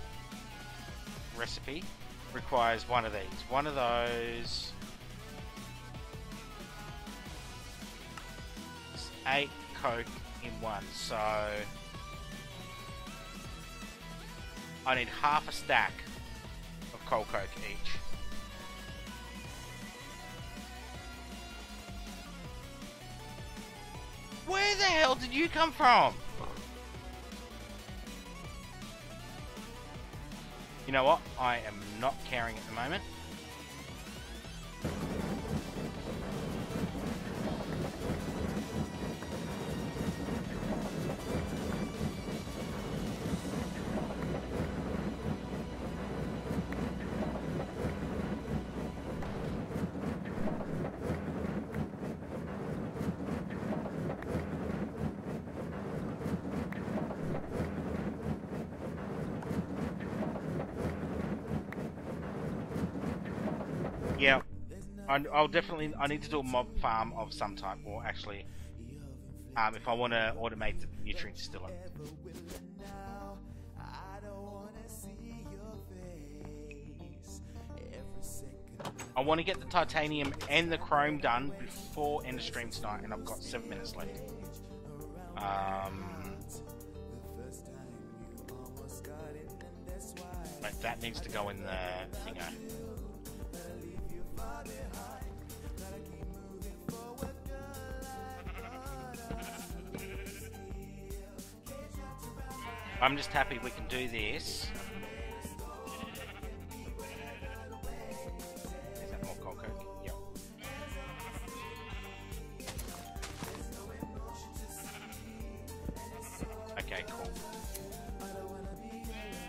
requires one of these. One of those, 8 Coke in one, so I need half a stack of cold Coke each. Where the hell did you come from? You know what? I am not caring at the moment. Yeah, I'll definitely, I need to do a mob farm of some type, or actually, if I want to automate the nutrient distiller. I want to get the titanium and the chrome done before end of stream tonight, and I've got 7 minutes left. But that needs to go in the thingo. I'm just happy we can do this. Is that more cold Coke? Yep. Okay, cool.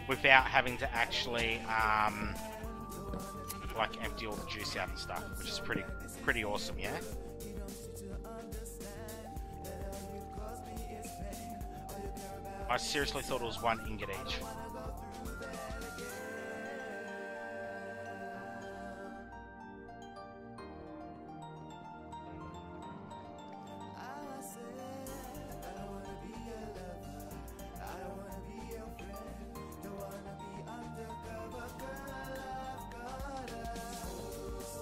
without having to actually like empty all the juice out and stuff, which is pretty awesome, yeah. I seriously thought it was 1 ingot each.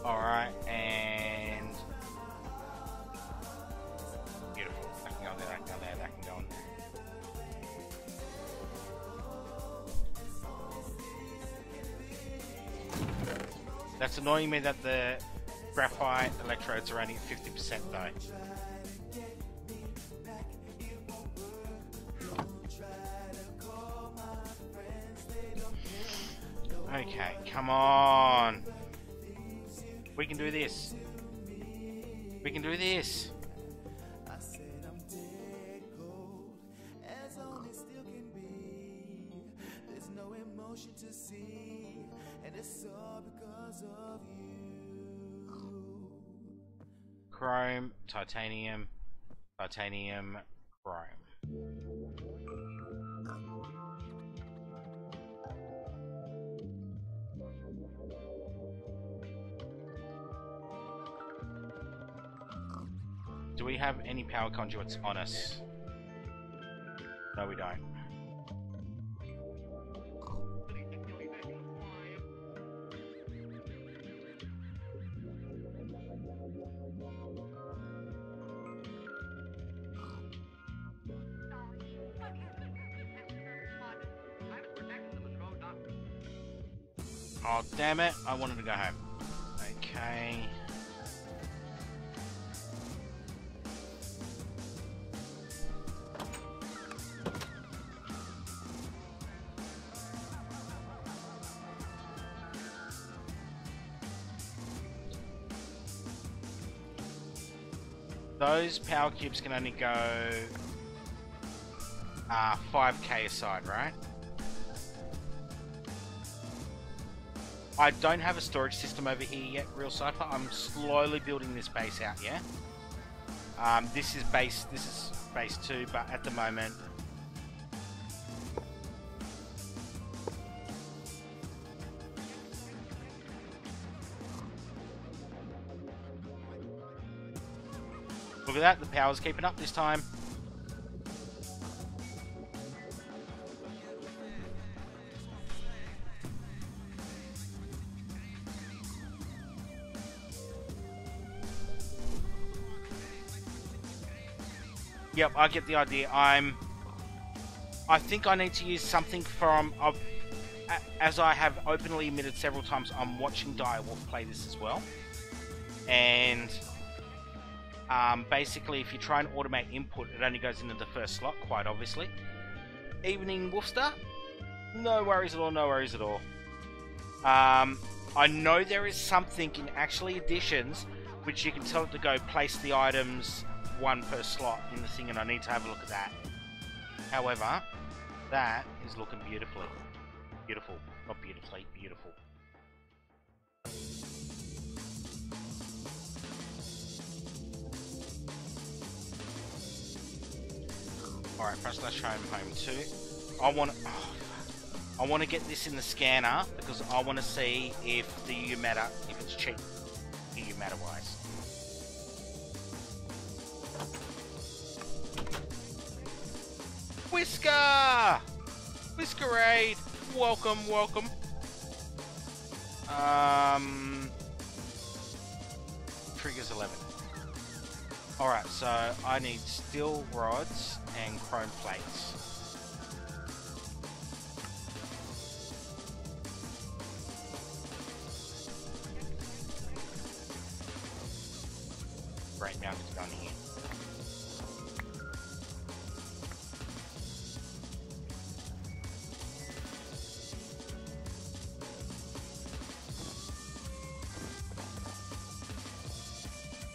Alright, and beautiful. That can go there, that can go there, that can go in there. That's annoying me that the graphite electrodes are only at 50% though. Okay, come on. We can do this. We can do this. Chrome, titanium, titanium, chrome. Do we have any power conduits on us? No, we don't. Oh, damn it. I wanted to go home. Okay. Those power cubes can only go 5k aside, right? I don't have a storage system over here yet, Real Cypher. I'm slowly building this base out, yeah? This is base 2, but at the moment... Look at that, the power's keeping up this time. Yep, I get the idea. I think I need to use something from... as I have openly admitted several times, I'm watching Direwolf play this as well. And... basically, if you try and automate input, it only goes into the first slot, quite obviously. Evening, Wolfster. No worries at all, no worries at all. I know there is something in actually additions, which you can tell it to go place the items 1 per slot in the thing, and I need to have a look at that. However, that is looking beautifully. Beautiful. Not beautifully, beautiful. Alright, press slash home 2. I want to get this in the scanner because I want to see if the EU matter, if it's cheap, EU matter wise. Whisker! Whiskerade! Welcome, welcome. Triggers 11. Alright, so I need steel rods and chrome plates. Great, now it's done here.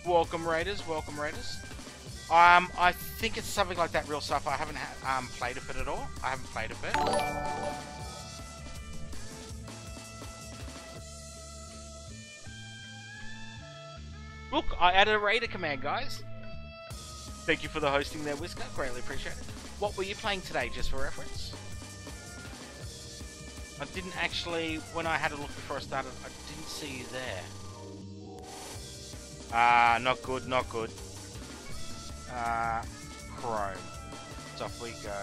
Welcome Raiders, welcome Raiders. I think it's something like that, Real Stuff. I haven't played a bit at all. I haven't played a bit. I added a raider command, guys. Thank you for the hosting there, Whisker. Greatly appreciate it. What were you playing today, just for reference? I didn't actually, when I had a look before I started, I didn't see you there. Not good, not good. Chrome. So if we go...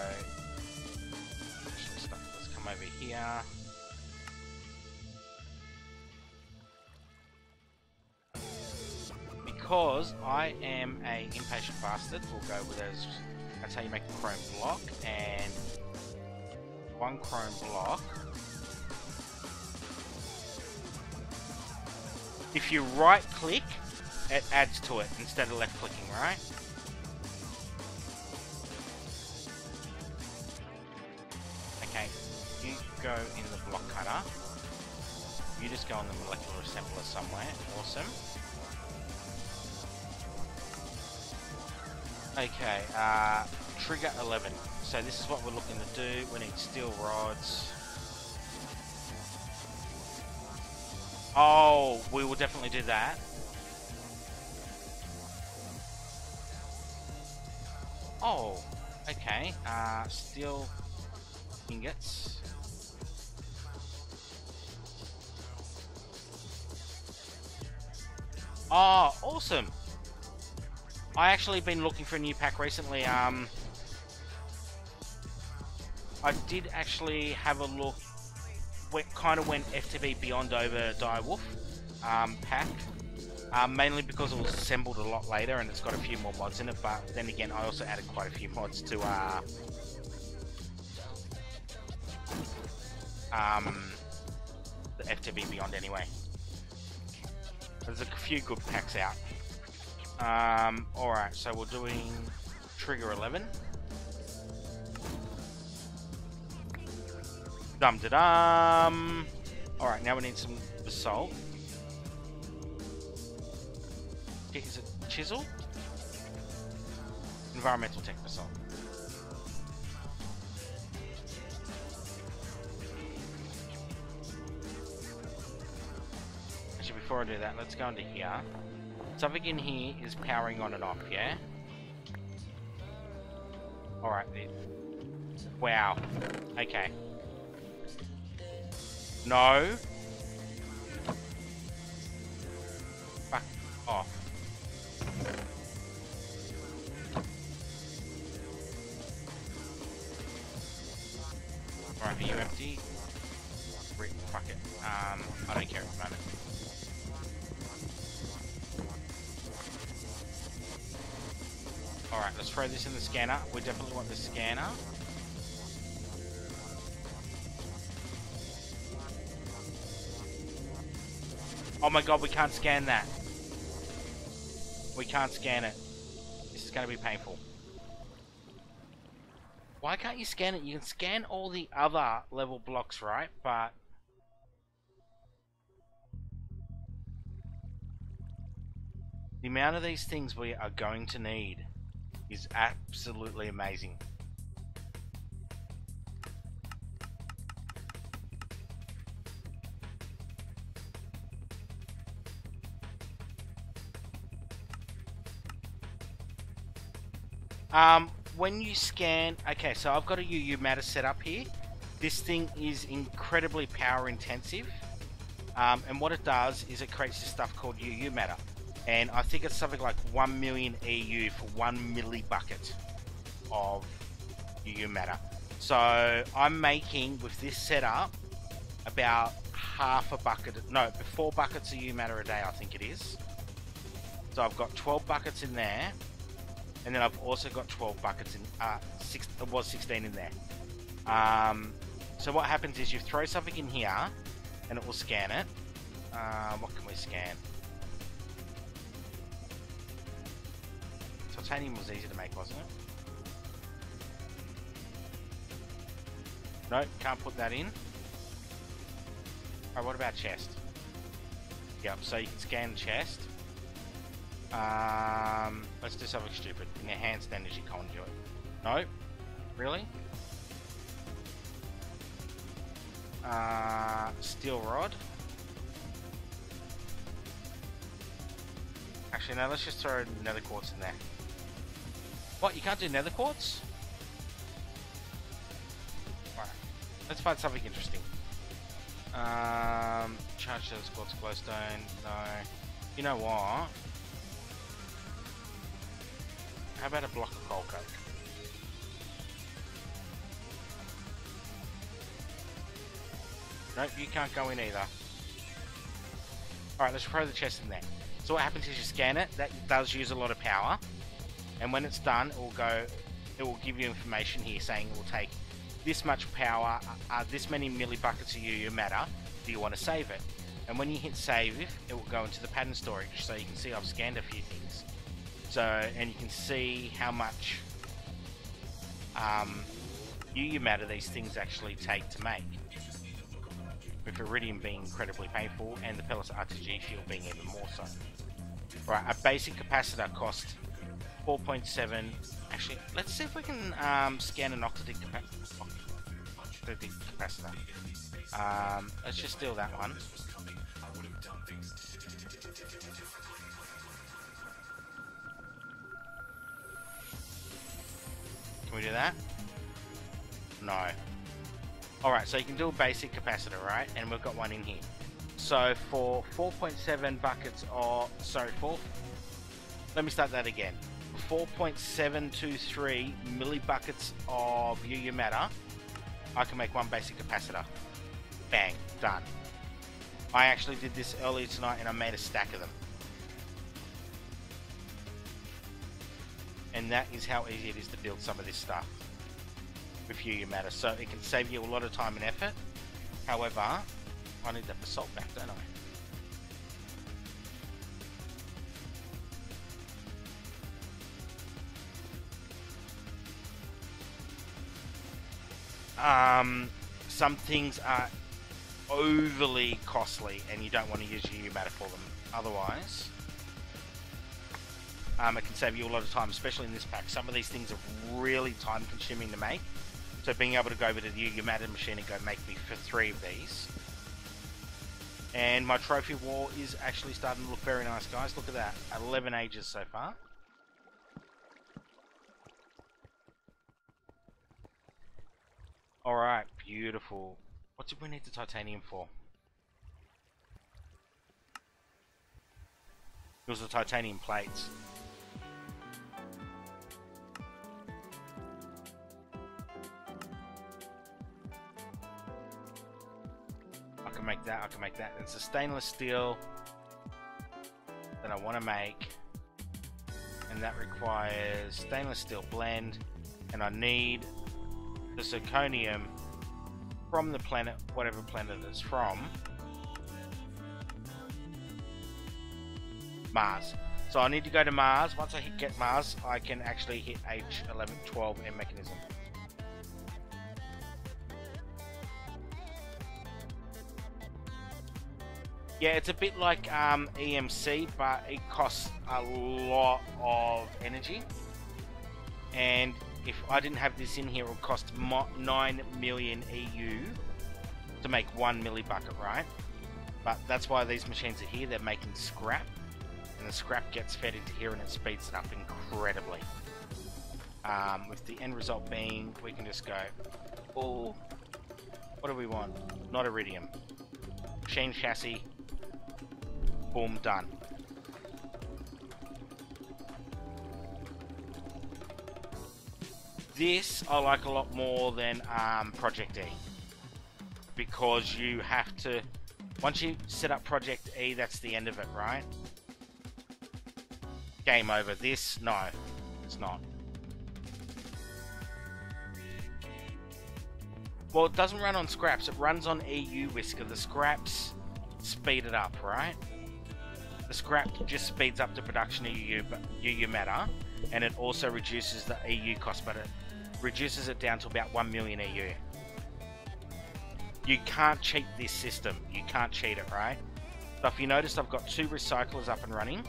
Let's come over here. Because I am a impatient bastard, we'll go with those. That's how you make a chrome block, and one chrome block. If you right click, it adds to it instead of left clicking, right? Okay, you go in the block cutter. You just go in the molecular assembler somewhere. Awesome. Okay, trigger 11. So this is what we're looking to do. We need steel rods. Oh, we will definitely do that. Oh, okay. Steel ingots. Oh, awesome. I actually been looking for a new pack recently. I did actually have a look. Kind of went FTB Beyond over Direwolf pack, mainly because it was assembled a lot later and it's got a few more mods in it. But then again, I also added quite a few mods to the FTB Beyond anyway. There's a few good packs out. Alright, so we're doing trigger 11. Dum da dum. Alright, now we need some basalt. Is it chisel? Environmental tech basalt. Actually, before I do that, let's go into here. Something in here is powering on and off, yeah? Alright, wow. Okay. No. Fuck off. Alright, are you empty? Fuck it. I don't care at the moment. Alright, let's throw this in the scanner. We definitely want the scanner. Oh my god, we can't scan that. We can't scan it. This is going to be painful. Why can't you scan it? You can scan all the other level blocks, right? But... the amount of these things we are going to need is absolutely amazing. When you scan, okay, so I've got a UU matter set up here. This thing is incredibly power intensive, and what it does is it creates this stuff called UU matter, and I think it's something like 1 million EU for 1 millibucket of UU matter. So I'm making with this setup about half a bucket, no, 4 buckets of UU matter a day, I think it is. So I've got 12 buckets in there. And then I've also got 12 buckets in, it was 16 in there. So what happens is you throw something in here, and it will scan it. What can we scan? Titanium was easy to make, wasn't it? No, can't put that in. Alright, what about chest? Yep, so you can scan chest. Let's do something stupid. Enhanced energy conduit. No? Really? Steel rod. Actually, no, let's just throw nether quartz in there. What, you can't do nether quartz? Alright, let's find something interesting. Charge shells, quartz, glowstone, no. You know what? How about a block of coal coke? Nope, you can't go in either. Alright, let's throw the chest in there. So what happens is you scan it, that does use a lot of power. And when it's done, it will give you information here saying it will take this much power, this many millibuckets of your matter. Do you want to save it? And when you hit save, it will go into the pattern storage. So you can see I've scanned a few things. So, and you can see how much UU matter these things actually take to make. With iridium being incredibly painful and the pellets RTG fuel being even more so. Right, a basic capacitor costs 4.7. Actually, let's see if we can scan an octadic capacitor. Let's just steal that one. Can we do that? No. Alright, so you can do a basic capacitor, right? And we've got one in here. So for 4.7 buckets of... Sorry, let me start that again. 4.723 millibuckets of UU matter, I can make one basic capacitor. Bang, done. I actually did this earlier tonight and I made a stack of them. And that is how easy it is to build some of this stuff with UU matter. So it can save you a lot of time and effort. However, I need that basalt back, don't I? Some things are overly costly and you don't want to use UU matter for them. Otherwise, it can save you a lot of time, especially in this pack. Some of these things are really time consuming to make. So being able to go over to the UU matter machine and go make me for 3 of these. And my trophy wall is actually starting to look very nice, guys. Look at that. 11 ages so far. Alright, beautiful. What did we need the titanium for? It was the titanium plates. I can make that, I can make that. It's a stainless steel that I want to make. And that requires stainless steel blend. And I need the zirconium from the planet, whatever planet it's from. Mars. So I need to go to Mars. Once I get Mars, I can actually hit H1112 M mechanism. Yeah, it's a bit like EMC, but it costs a lot of energy. And if I didn't have this in here, it would cost 9 million EU to make 1 millibucket, right? But that's why these machines are here. They're making scrap, and the scrap gets fed into here and it speeds it up incredibly. With the end result being, we can just go, oh, what do we want? Not iridium. Machine chassis. Boom, done. This I like a lot more than Project E, because you have to, once you set up Project E, that's the end of it, right? Game over. This, no, it's not. Well, it doesn't run on scraps, it runs on EU Whisker. The scraps speed it up, right? The scrap just speeds up the production of UU matter, and it also reduces the EU cost, but it reduces it down to about 1 million EU. You can't cheat this system. You can't cheat it, right? So if you notice, I've got 2 recyclers up and running.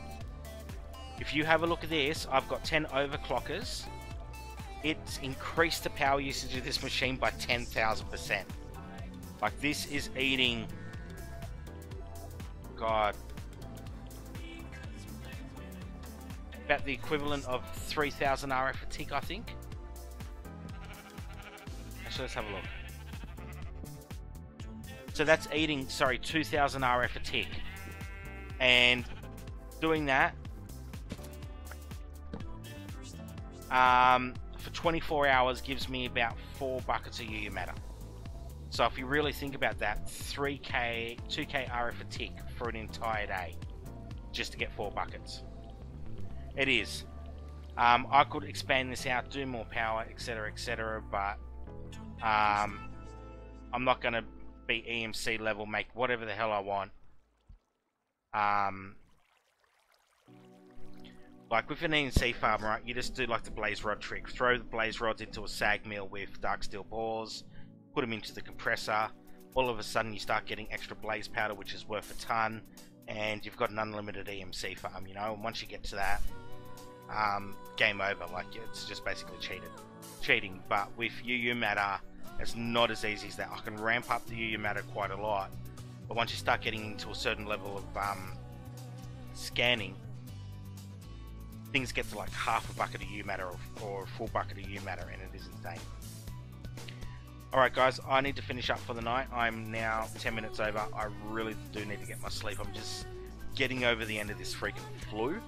If you have a look at this, I've got 10 overclockers. It's increased the power usage of this machine by 10,000%. Like, this is eating... God. about the equivalent of 3,000 RF a tick, I think. Actually, let's have a look. So that's eating, sorry, 2,000 RF a tick. And doing that for 24 hours gives me about 4 buckets of UU matter. So if you really think about that, 2k RF a tick for an entire day, just to get 4 buckets. It is. I could expand this out, do more power, etc., but I'm not going to be EMC level, make whatever the hell I want. Like with an EMC farm, right, you just do like the blaze rod trick. Throw the blaze rods into a sag mill with dark steel bores, put them into the compressor. All of a sudden you start getting extra blaze powder, which is worth a ton, and you've got an unlimited EMC farm, you know. And once you get to that, game over. Like, it's just basically cheating. But with UU matter, it's not as easy as that. I can ramp up the UU matter quite a lot, but once you start getting into a certain level of scanning, things get to like half a bucket of UU matter or a full bucket of UU matter, and it is insane. Alright guys, I need to finish up for the night. I'm now 10 minutes over. I really do need to get my sleep. I'm just getting over the end of this freaking flu.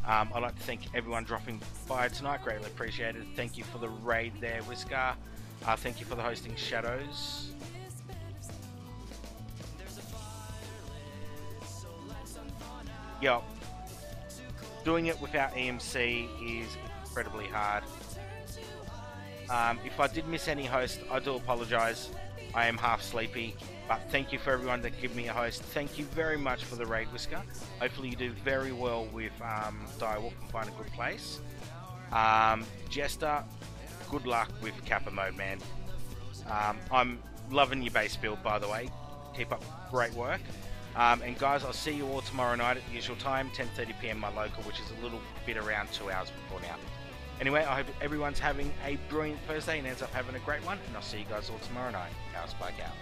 I'd like to thank everyone dropping by tonight. Greatly appreciated. Thank you for the raid there, Whisker. Thank you for the hosting, Shadows. Yo, doing it without EMC is incredibly hard. If I did miss any host, I do apologise. I am half sleepy, but thank you for everyone that gave me a host. Thank you very much for the raid, Whisker. Hopefully you do very well with Direwolf and find a good place. Jester, good luck with Kappa mode, man. I'm loving your base build, by the way. Keep up great work. And guys, I'll see you all tomorrow night at the usual time, 10:30 PM my local, which is a little bit around 2 hours before now. Anyway, I hope everyone's having a brilliant Thursday and ends up having a great one, and I'll see you guys all tomorrow night. Power Spike out.